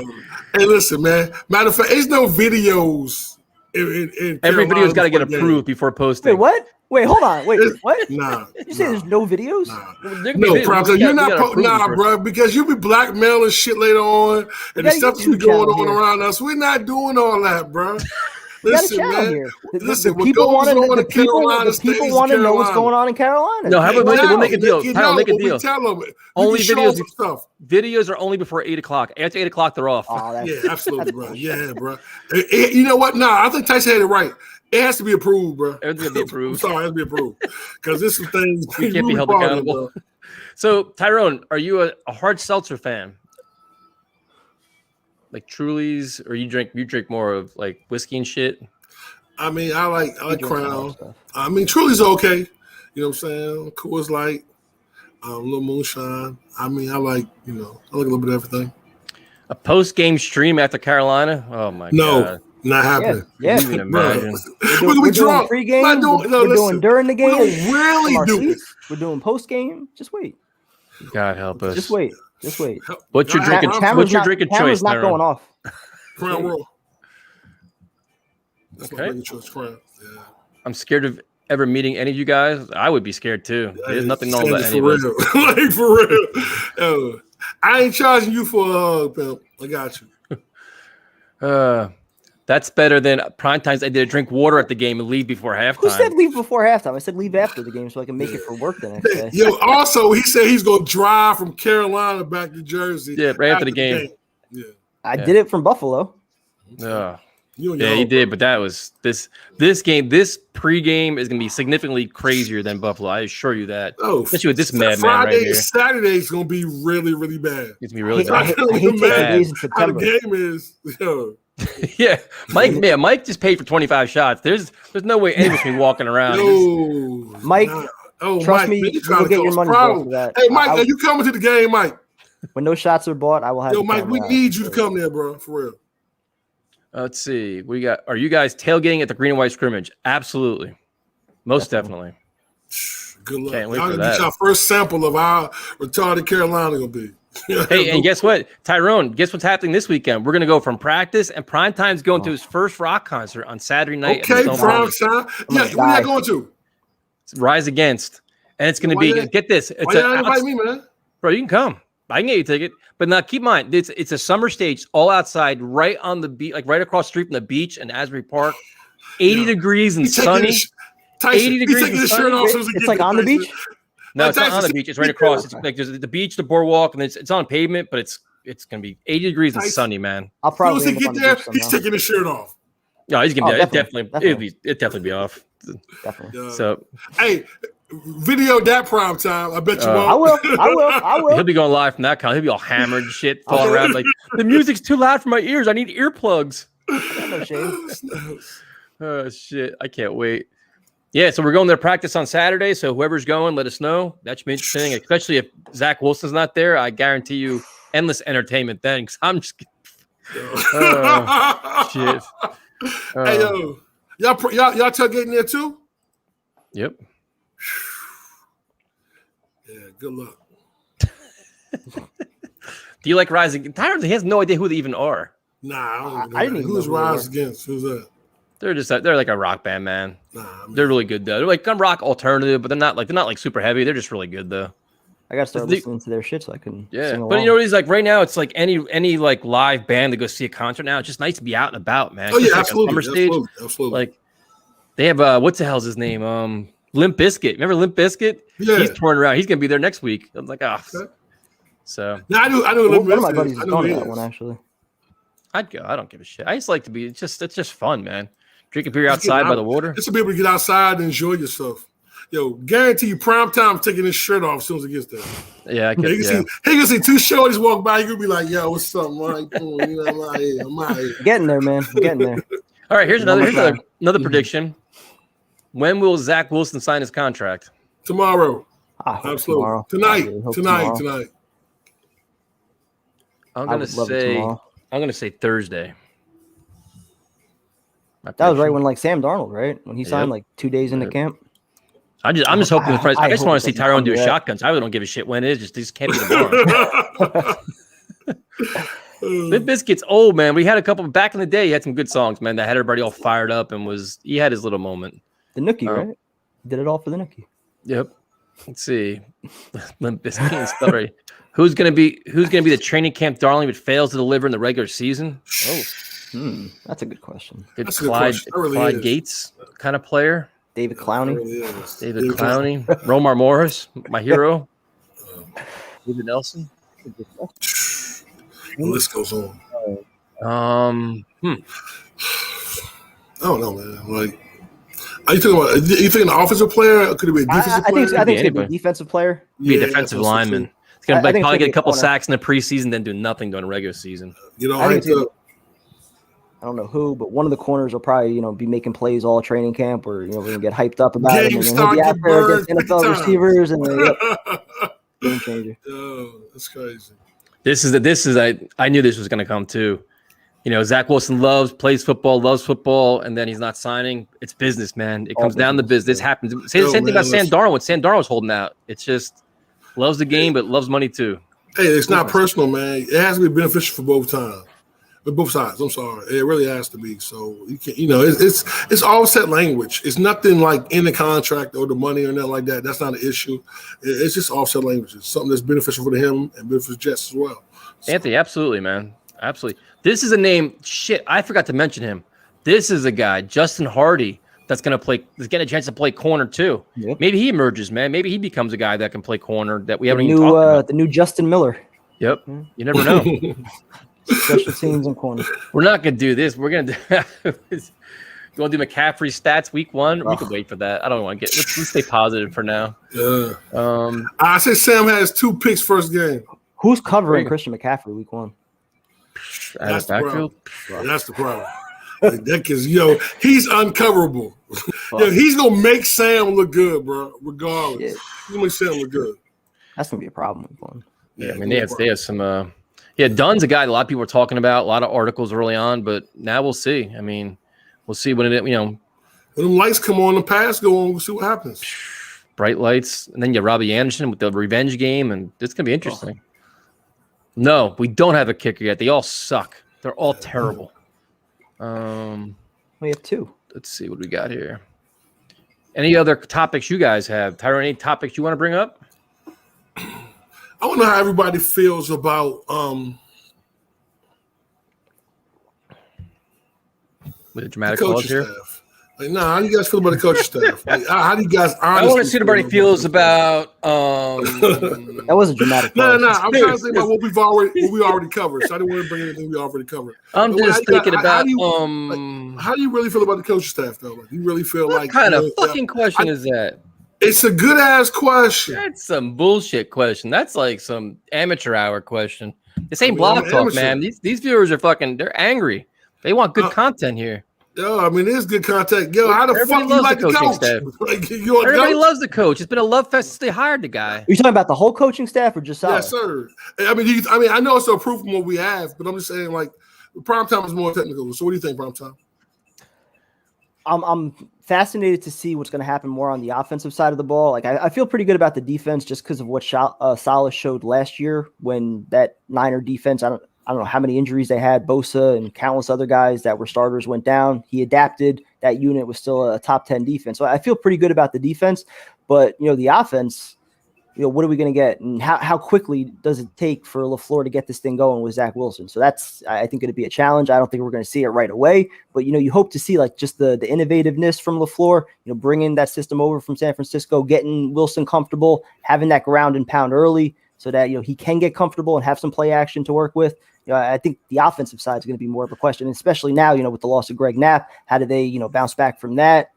C: Hey, listen, man. Matter of fact, there's no videos.
A: Every video's got to get approved before posting.
B: Wait, what? Wait, hold on. Wait, what?
C: Nah.
B: You say there's no videos?
C: No, probably. You're not, bro, because you be blackmailing shit later on and the stuff that be going on around us. We're not doing all that, bro. Listen, man. Listen,
B: the people want to know what's going on in Carolina.
A: No, we'll make a deal. Tyler, make a deal.
C: Only videos.
A: Videos are only before 8 o'clock. After 8 o'clock, they're off.
C: Yeah, absolutely, bro. Yeah, bro. You know what? Nah, I think Tyson had it right. It has to be approved, bro.
A: Everything's gonna be approved.
C: I'm sorry, it has to be approved because this is things
A: we can't be held accountable. Bro. So, Tyrone, are you a hard seltzer fan? like Truly's, or you drink more of like whiskey and shit?
C: I mean, I like Crown. I mean, Truly's okay. You know what I'm saying? Coors Light, a little moonshine. I mean, I like a little bit of everything.
A: A post-game stream after Carolina? Oh my god.
C: Not happening.
B: Yeah.
A: You can imagine.
B: We're doing pre-game. We're doing during the game.
C: Really do it.
B: We're doing post-game. Just wait.
A: God help us.
B: Just wait.
A: What's your drinking choice?
B: Not going off.
C: Crown Royal. That's
A: okay.
C: my choice, Crown. Yeah.
A: I'm scared of ever meeting any of you guys. I would be scared too. There's nothing wrong with any of us.
C: Like for real. I ain't charging you for a hug, pimp. I got you.
A: That's better than prime times. I did drink water at the game and leave before halftime.
B: Who said leave before halftime? I said leave after the game so I can make it for work the next day.
C: Yo, also he said he's gonna drive from Carolina back to Jersey.
A: Yeah, right after the game.
C: Yeah,
B: I did it from Buffalo.
A: Yeah, you did, but that was this game. This pregame is gonna be significantly crazier than Buffalo. I assure you that.
C: Oh,
A: especially with this madman
C: Friday,
A: right here.
C: Saturday's gonna be really, really bad.
A: It's gonna be really bad.
B: I hate taking days in September.
C: How the game is, yo.
A: Yeah, Mike just paid for 25 shots. There's no way anyone's gonna be walking around.
B: Yo, Mike, trust me, you will get your money back for that.
C: Hey, Mike, are you coming to the game, Mike?
B: When those shots are bought, I will have.
C: Yo, Mike, we need you to come there, bro, for real.
A: Let's see. We got. Are you guys tailgating at the green and white scrimmage? Absolutely, most definitely.
C: Good luck.
A: Can't wait
C: Y'all
A: for
C: gonna get your first sample of how retarded Carolina gonna be.
A: Hey, and guess what, Tyrone? Guess what's happening this weekend? We're gonna go from practice, and Prime Time's going to his first rock concert on Saturday night.
C: Okay, Prime Time. Yeah, where are you going to?
A: It's Rise Against, and it's gonna be. Get this. It's
C: why you invite me, man?
A: Bro, you can come. I can get you a ticket. But now keep in mind, it's a summer stage, all outside, right on the beach, like right across the street from the beach in Asbury Park. 80 degrees and sunny.
C: 80 degrees and sunny.
B: It's like on the beach?
A: No, it's not on the beach. It's right across. It's like there's the beach, the boardwalk, and it's on pavement, but it's gonna be 80 degrees and sunny, man.
B: I'll probably
C: as soon as he get there, he's taking his shirt off.
A: No, he's gonna be definitely definitely be off.
B: Definitely.
A: So
C: hey, video that Prime Time. I bet you won't.
B: I will.
A: He'll be going live from that con. He'll be all hammered and shit, falling around like the music's too loud for my ears. I need earplugs.
B: No shame.
A: Oh shit! I can't wait. Yeah, so we're going there to practice on Saturday. So whoever's going, let us know. That should be interesting, especially if Zach Wilson's not there. I guarantee you endless entertainment then. Because I'm just shit.
C: Hey yo, y'all tailgating there too?
A: Yep.
C: Yeah, good luck.
A: Do you like Rising? Tyrone, he has no idea who they even are.
C: Nah, I didn't even know. Who's Rise Against? Who's that?
A: They're like a rock band, man. They're really good though. They're like rock alternative, but they're not like super heavy. They're just really good though.
B: I gotta start listening to their shit so I can.
A: Yeah,
B: sing along.
A: but you know what? He's like right now. It's like any like live band to go see a concert now. It's just nice to be out and about, man.
C: Oh yeah,
A: like
C: absolutely.
A: Like they have what the hell's his name? Limp Bizkit. Remember Limp Bizkit?
C: Yeah,
A: he's touring around. He's gonna be there next week. I'm like, okay. So
C: now I know.
B: One of my buddies is going to that one actually.
A: I'd go. I don't give a shit. I just like to be. It's just fun, man. Drinking beer outside by the water.
C: Just to be able to get outside and enjoy yourself. Yo, guarantee you, Prime Time taking his shirt off as soon as he gets there.
A: Yeah,
C: he can see two shorties walk by. He could be like, "Yo, what's up, man? I'm out here.
B: Getting there, man. Getting there."
A: All right, here's another prediction. When will Zach Wilson sign his contract?
C: Tomorrow. Absolutely. Tonight.
A: I'm gonna say Thursday.
B: That was right when like Sam Darnold, right? When he signed like 2 days into camp.
A: I'm just hoping I just want to see Tyrone do shotguns. I really don't give a shit when it is. Just can't be the bar. Limp Bizkit's old, man. We had a couple back in the day. He had some good songs, man. That had everybody all fired up and he had his little moment.
B: The Nookie, right? He did it all for the Nookie.
A: Yep. Let's see. Limp Bizkit story. Who's gonna be the training camp darling but fails to deliver in the regular season?
B: That's a good question.
A: Good Clyde Gates kind of player.
B: David Clowney.
A: David Clowney. Romar Morris, my hero. David Nelson.
C: The list goes on.
A: I
C: don't know, man. Like, are you talking about? An offensive player? Or could it be a defensive player?
B: I think it's a defensive player.
A: Be a defensive lineman. gonna
B: I think
A: probably get a couple
B: corner.
A: sacks in the preseason, then do nothing during the regular season.
B: I don't know who, but one of the corners will probably, be making plays all training camp, or we're gonna get hyped up about it, and then he'll be out there against NFL receivers, and then game changer.
C: Oh, that's crazy.
A: I knew this was gonna come too. Zach Wilson plays football, loves football, and then he's not signing. It's business, man. It comes down to business. This happens. Same thing about Sam Darnold. When Sam Darnold was holding out, it's just loves the game, but loves money too.
C: Hey, it's not personal, man. It has to be beneficial for both sides. I'm sorry. It really has to be. So you can, it's all set language. It's nothing like in the contract or the money or nothing like that. That's not an issue. It's just offset language. It's something that's beneficial for him and beneficial for Jets as well. So.
A: Anthony, absolutely, man. Absolutely. This is a name. Shit, I forgot to mention him. This is a guy, Justin Hardy, that's going to play. That's getting a chance to play corner too. Yep. Maybe he emerges, man. Maybe he becomes a guy that can play corner that we haven't even talked about.
B: The new Justin Miller.
A: Yep. You never know.
B: Special teams and corner.
A: We're not going to do this. We're going to do. You want to do McCaffrey stats week 1? We can wait for that. I don't want to get. Let's stay positive for now.
C: I say Sam has 2 picks first game.
B: Who's covering Christian McCaffrey week 1?
C: That's the problem. That's the problem. Because he's uncoverable. He's gonna make Sam look good, bro. Regardless, he's gonna make Sam look good.
B: That's gonna be a problem week 1.
A: Yeah, I mean they have some. Dunn's a guy a lot of people are talking about. A lot of articles early on, but now we'll see. I mean, we'll see when it. When
C: them lights come on, the pass go on. We'll see what happens.
A: Bright lights, and then you have Robbie Anderson with the revenge game, and it's gonna be interesting. No, we don't have a kicker yet. They all suck. They're all terrible.
B: We have 2.
A: Let's see what we got here. Any other topics you guys have? Tyrone, any topics you want to bring up?
C: I want to know how everybody feels about
A: with a dramatic pause here.
C: Staff. How do you guys feel about the coaching staff? How do you guys?
A: I want to see what everybody feels about.
B: That was a dramatic.
C: No. I'm trying to think about what we already covered. So I didn't want to bring anything we already covered.
A: I'm just thinking about.
C: How do you really feel about the coaching staff, though? Like, you really feel
A: what
C: like
A: kind of fucking question is that?
C: It's a good ass question.
A: That's some bullshit question. That's like some amateur hour question. This ain't blog talk, man. These viewers are fucking. They're angry. They want good content here.
C: Yo, I mean, it is good content. Yo, how the fuck you like the coach? Like,
A: everybody loves the coach. It's been a love fest since they hired the guy.
B: Are you talking about the whole coaching staff or just Salah?
C: Yes, sir. I mean, I know it's a proof from what we have, but I'm just saying, like, primetime is more technical. So what do you think, primetime?
B: I'm fascinated to see what's going to happen more on the offensive side of the ball. Like, I feel pretty good about the defense just because of what Salah showed last year when that Niner defense, I don't know how many injuries they had. Bosa and countless other guys that were starters went down. He adapted. That unit was still a top 10 defense. So I feel pretty good about the defense. But, the offense, what are we going to get? And how quickly does it take for LaFleur to get this thing going with Zach Wilson? So that's, I think, going to be a challenge. I don't think we're going to see it right away. But, you hope to see, like, just the innovativeness from LaFleur, bringing that system over from San Francisco, getting Wilson comfortable, having that ground and pound early so that, he can get comfortable and have some play action to work with. I think the offensive side is going to be more of a question, especially now, with the loss of Greg Knapp. How do they, bounce back from that?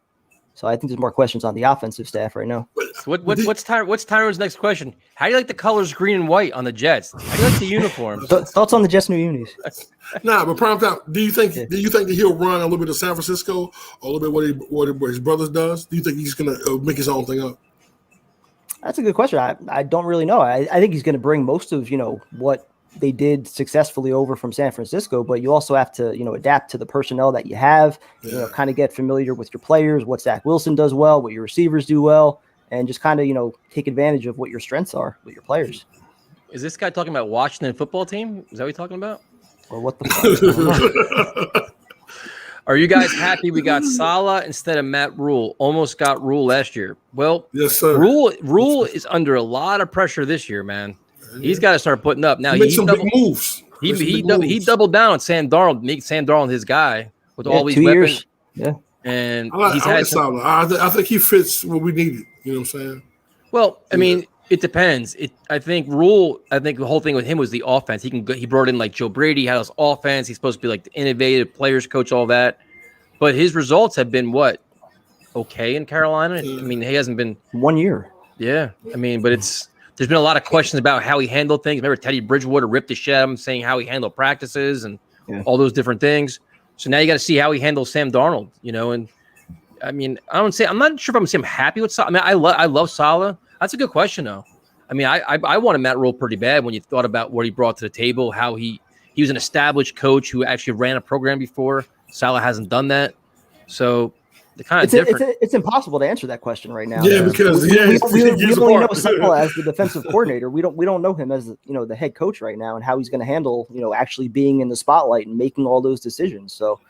B: So I think there's more questions on the offensive staff right now.
A: What's Tyrone's next question? How do you like the colors green and white on the Jets? How do you like the uniforms?
B: Thoughts on the Jets new unis?
C: But primetime, do you think that he'll run a little bit of San Francisco, or a little bit what his brothers does? Do you think he's going to make his own thing up?
B: That's a good question. I don't really know. I think he's going to bring most of what they did successfully over from San Francisco, but you also have to, adapt to the personnel that you have, kind of get familiar with your players, what Zach Wilson does well, what your receivers do well, and just kind of, take advantage of what your strengths are with your players.
A: Is this guy talking about Washington football team? Is that what you're talking about?
B: Or what the fuck?
A: Are you guys happy we got Salah instead of Matt Rule? Almost got Rule last year. Well,
C: yes, sir.
A: Rule is under a lot of pressure this year, man. He's got to start putting up now.
C: He made some big moves.
A: He doubled down on Sam Darnold, make Sam Darnold his guy with all these
B: 2
A: weapons.
B: years. Yeah,
C: and I think he fits what we needed. You know what I'm saying?
A: Well, I mean, it depends. I think the whole thing with him was the offense. He brought in like Joe Brady, had his offense. He's supposed to be like the innovative players coach, all that. But his results have been okay in Carolina. I mean, he hasn't been
B: 1 year.
A: Yeah, I mean, but it's There's been a lot of questions about how he handled things. Remember, Teddy Bridgewater ripped the shit out of him, saying how he handled practices and all those different things. So now you got to see how he handles Sam Darnold, and I mean, I'm not sure if I'm going to say I'm happy with Saleh. I mean, I love Saleh. That's a good question, though. I mean, I wanted Matt Rule pretty bad when you thought about what he brought to the table, how he was an established coach who actually ran a program before. Saleh hasn't done that. So they're kind of different.
B: It's impossible to answer that question right now.
C: Yeah, because
B: we only know Saleh as the defensive coordinator. We don't know him as the head coach right now and how he's going to handle actually being in the spotlight and making all those decisions. So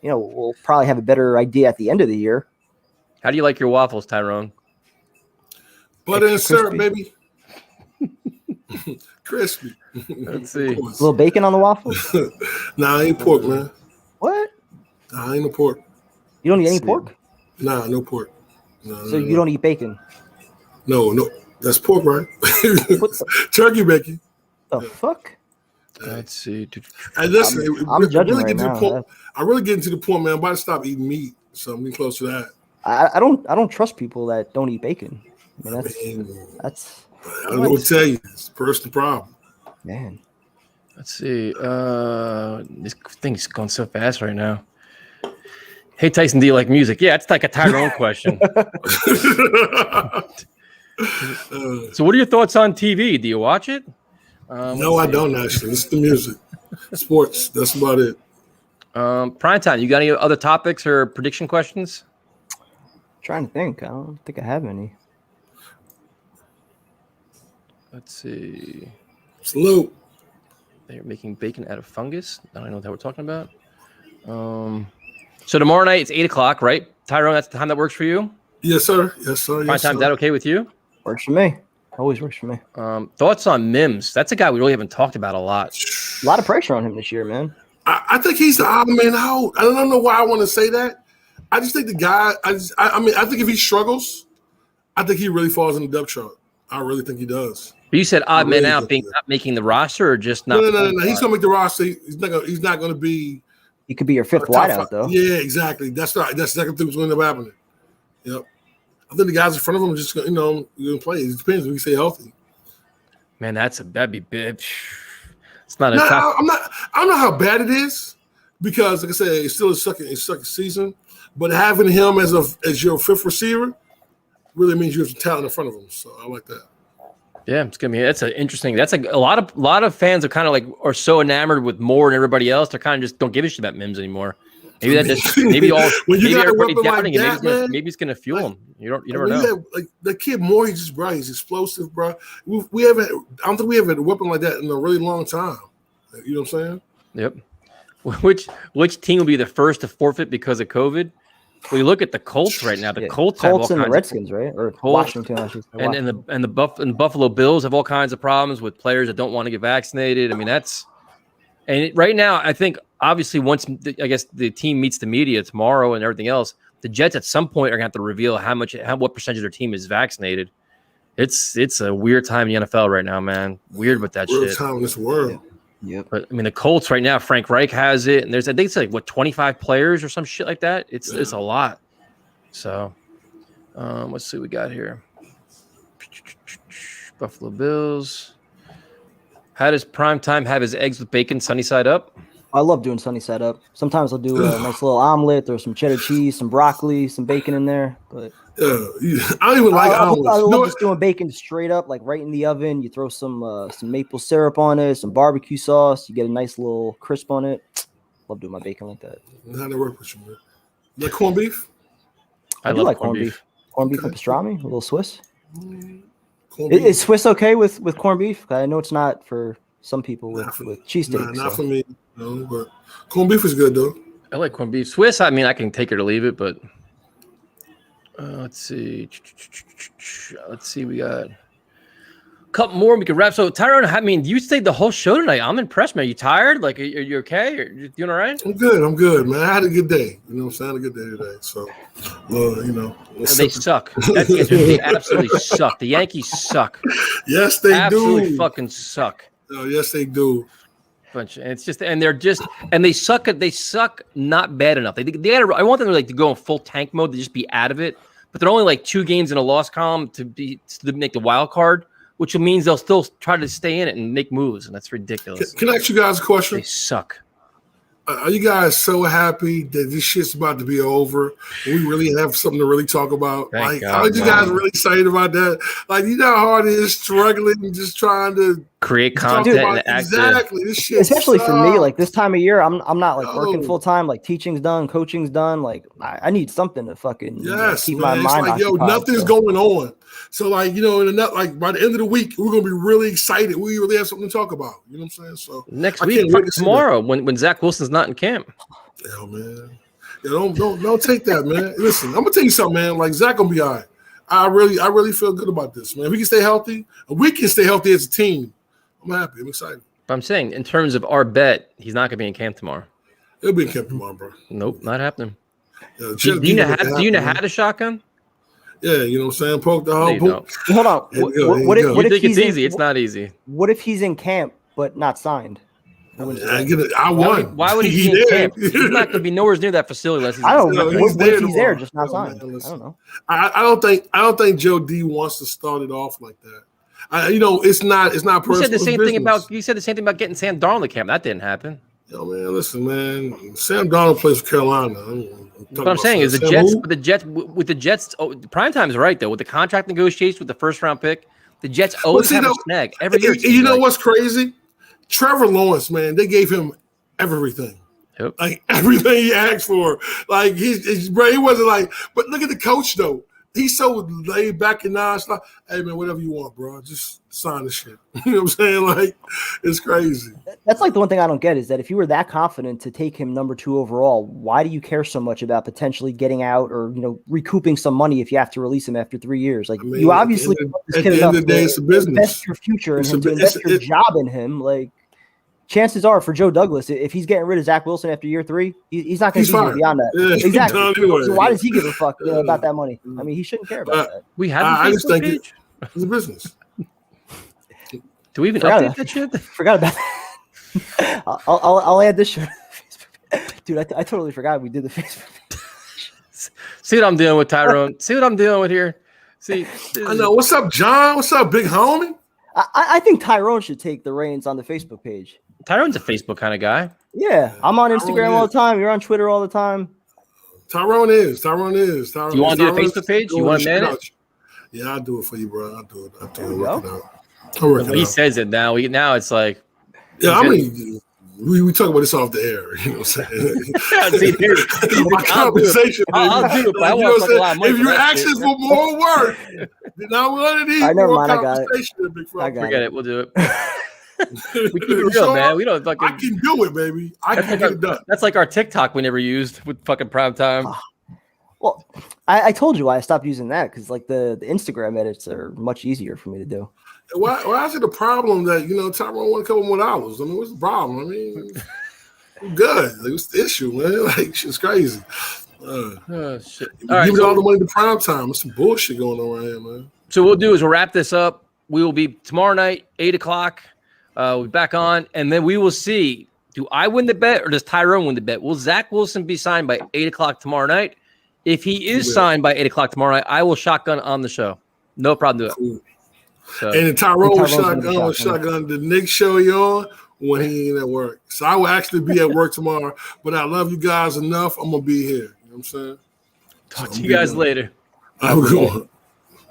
B: we'll probably have a better idea at the end of the year.
A: How do you like your waffles, Tyrone?
C: Butter and syrup, baby. Crispy.
A: Let's see.
B: A little bacon on the waffles?
C: Nah, I ain't pork, man.
B: What?
C: Nah, I ain't no pork.
B: You don't eat any pork?
C: Nah, no pork.
B: So you don't eat bacon?
C: No. That's pork, right? Turkey bacon.
B: The fuck?
A: Let's see.
C: And listen,
B: I'm judging right now.
C: I really get into the point, man. I'm about to stop eating meat. So I'm getting close to that.
B: I don't trust people that don't eat bacon. I mean, that's
C: I don't know what to tell you. It's a personal problem.
B: Man.
A: Let's see. This thing's going so fast right now. Hey, Tyson, do you like music? Yeah, it's like a Tyrone question. So what are your thoughts on TV? Do you watch it?
C: No, I don't actually. It's the music. Sports. That's about it.
A: Prime time. You got any other topics or prediction questions?
B: Trying to think. I don't think I have any.
A: Let's see.
C: Salute.
A: They're making bacon out of fungus. I don't know what we're talking about. So tomorrow night it's 8:00, right? Tyrone, that's the time that works for you?
C: Yes, sir. Yes, sir.
A: Prime time, is that okay with you?
B: Works for me. Always works for me.
A: Thoughts on Mims? That's a guy we really haven't talked about a lot.
B: A lot of pressure on him this year, man.
C: I think he's the odd man out. I don't know why I want to say that. I just think the guy. I think if he struggles, I think he really falls in the depth chart. I really think he does.
A: But you said odd man out, being not making the roster, or just not?
C: No. He's gonna make the roster. He's not gonna be.
B: He could be your fifth wideout, though.
C: Yeah, exactly. That's right. That's exactly what's going to end up happening. Yep. I think the guys in front of him are just gonna play. It depends if we stay healthy.
A: Man, that'd be big. It's not.
C: I don't know how bad it is because, like I said, it's still a second season. But having him as your fifth receiver really means you have some talent in front of him. So I like that.
A: Yeah, it's gonna be. That's a lot of fans are kind of are so enamored with Moore and everybody else. They're kind of just don't give a shit about Mims anymore. Maybe everybody doubting him. Maybe it's gonna fuel him. You never know.
C: Like the kid Moore, he's just bright. He's explosive, bro. We haven't. I don't think we have a weapon like that in a really long time. You know what I'm saying?
A: Yep. Which team will be the first to forfeit because of COVID? Well, you look at the Colts right now. The Colts
B: and the Redskins, right? Or Washington, I should say.
A: And the Buffalo Bills have all kinds of problems with players that don't want to get vaccinated. I mean, right now, I think obviously once the team meets the media tomorrow and everything else, the Jets at some point are going to have to reveal what percentage of their team is vaccinated. It's a weird time in the NFL right now, man. Weird with that shit.
C: Weird time in this world.
B: Yep.
A: But I mean, the Colts right now, Frank Reich has it, and I think it's 25 players or some shit like that. It's a lot. So, let's see what we got here. Buffalo Bills. How does Primetime have his eggs with bacon sunny side up?
B: I love doing sunny side up. Sometimes I'll do a nice little omelet, throw some cheddar cheese, some broccoli, some bacon in there. But
C: I don't even like omelets.
B: I love just doing bacon straight up, like right in the oven. You throw some maple syrup on it, some barbecue sauce. You get a nice little crisp on it. Love doing my bacon like that.
C: How to work with you, man? You like corned beef?
B: I do like corned beef. Corned beef and pastrami, a little Swiss. Is Swiss okay with corned beef? I know it's not for some people with cheesesteaks.
C: Not for me. No, but corned beef is good though.
A: I like corned beef. Swiss, I mean, I can take it or leave it, but let's see. We got a couple more we can wrap. So Tyrone, I mean, you stayed the whole show tonight. I'm impressed, man. Are you tired? Like, are you okay? Are you doing all right?
C: I'm good, man. I had a good day. You know what I'm saying? I had a good day today. So,
A: they suck. They absolutely suck. The Yankees suck.
C: Yes, they
A: absolutely fucking suck.
C: Oh, yes, they do.
A: They suck. They suck not bad enough. I want them to go in full tank mode to just be out of it. But they're only 2 games in a loss column to make the wild card, which means they'll still try to stay in it and make moves, and that's ridiculous.
C: Can I ask you guys a question?
A: They suck.
C: Are you guys so happy that this shit's about to be over? We really have something to really talk about.
A: Thank
C: like,
A: God,
C: how are you guys really excited about that? Like, you know how hard it is struggling and just trying to
A: create content and act.
C: Exactly. This shit
B: especially
C: sucks.
B: for me, like this time of year, I'm not like working full time. Like teaching's done, coaching's done. Like I need something to fucking keep my mind
C: occupied. Yo, nothing's going on. So like, like by the end of the week, we're gonna be really excited. We really have something to talk about. You know what I'm saying? So
A: next week, tomorrow, when Zach Wilson's not in camp.
C: Yeah, man. Yeah, don't take that, man. Listen, I'm gonna tell you something, man. Like Zach gonna be all right. I really feel good about this, man. If we can stay healthy, and we can stay healthy as a team, I'm happy. I'm excited.
A: But I'm saying, in terms of our bet, he's not gonna be in camp tomorrow.
C: He'll be in camp tomorrow, bro.
A: Nope, not happening.
C: Yeah,
A: do you know how to shotgun?
C: Yeah, you know what I'm saying? Poke the hole.
B: Hold on. What if
A: think it's easy? It's not easy.
B: What if he's in camp but not signed?
C: I won.
A: Why would he be in camp? He's not going to be nowhere near that facility unless he's.
B: I don't know. What if he's there, just not signed? I don't know.
C: I don't think Joe D wants to start it off like that. It's not.
A: You said the same thing about. You said the same thing about getting Sam Darnold to camp. That didn't happen.
C: Yo, man, listen, man. Sam Darnold plays for Carolina.
A: What I'm saying is the Jets. Oh, prime time is right though. With the contract negotiations with the first round pick, the Jets always have a snag every year.
C: You know what's crazy? Trevor Lawrence, man, they gave him everything.
A: Yep.
C: Like everything he asked for. Like he wasn't like. But look at the coach though. He's so laid back and nonstop. Hey man, whatever you want, bro. Just sign the shit. You know what I'm saying? Like, it's crazy.
B: That's like the one thing I don't get is that if you were that confident to take him number 2 overall, why do you care so much about potentially getting out or recouping some money if you have to release him after 3 years? Like you obviously
C: at the end of the day, it's a business.
B: Invest your future and to invest your job in him. Like chances are for Joe Douglas, if he's getting rid of Zach Wilson after year 3, he's not going to be beyond that.
C: Yeah,
B: exactly.
C: Anyway.
B: So why does he give a fuck about that money? I mean, he shouldn't care about that.
A: We have
C: I just think it's a business.
A: Do we even update that shit?
B: Forgot about that. I'll add this shit. Dude, I totally forgot we did the Facebook.
A: See what I'm dealing with, Tyrone. See what I'm dealing with here. See,
C: I know. What's up, John? What's up, big homie?
B: I think Tyrone should take the reins on the Facebook page.
A: Tyrone's a Facebook kind of guy.
B: Yeah, I'm on Instagram all the time. You're on Twitter all the time.
C: Tyrone is.
A: Do you want to do the Facebook page? You want to manage?
C: Yeah, I'll do it for you, bro. I'll do it.
A: He says it now. Now it's like.
C: Yeah, I mean, we talk about this off the air. You know what I'm saying? My compensation.
A: I'll do it, but I want a lot of money.
C: If you're asking for more work, then I want to need more compensation.
A: Forget it. We'll do it. We keep it real, man. We don't fucking.
C: I can do it, baby. I can get it done.
A: That's like our TikTok we never used with fucking prime time.
B: Well, I told you why I stopped using that because like the Instagram edits are much easier for me to do.
C: Why is it a problem that Tyrone want a couple more dollars? I mean, what's the problem? I mean, I'm good. Like, what's the issue, man? Like, shit's crazy.
A: Shit.
C: Give all the money to prime time. There's some bullshit going on right here, man.
A: So what we'll do is we'll wrap this up. We will be tomorrow night, 8:00. We'll be back on, and then we will see. Do I win the bet or does Tyrone win the bet? Will Zach Wilson be signed by 8:00 tomorrow night? If he is signed by 8:00 tomorrow night, I will shotgun on the show. No problem to it.
C: Cool.
A: So,
C: and Tyrone will shotgun the next show you're on when he ain't at work. So I will actually be at work tomorrow, but I love you guys enough. I'm going to be here. You know what I'm saying?
A: Talk to you guys later.
C: I'm going.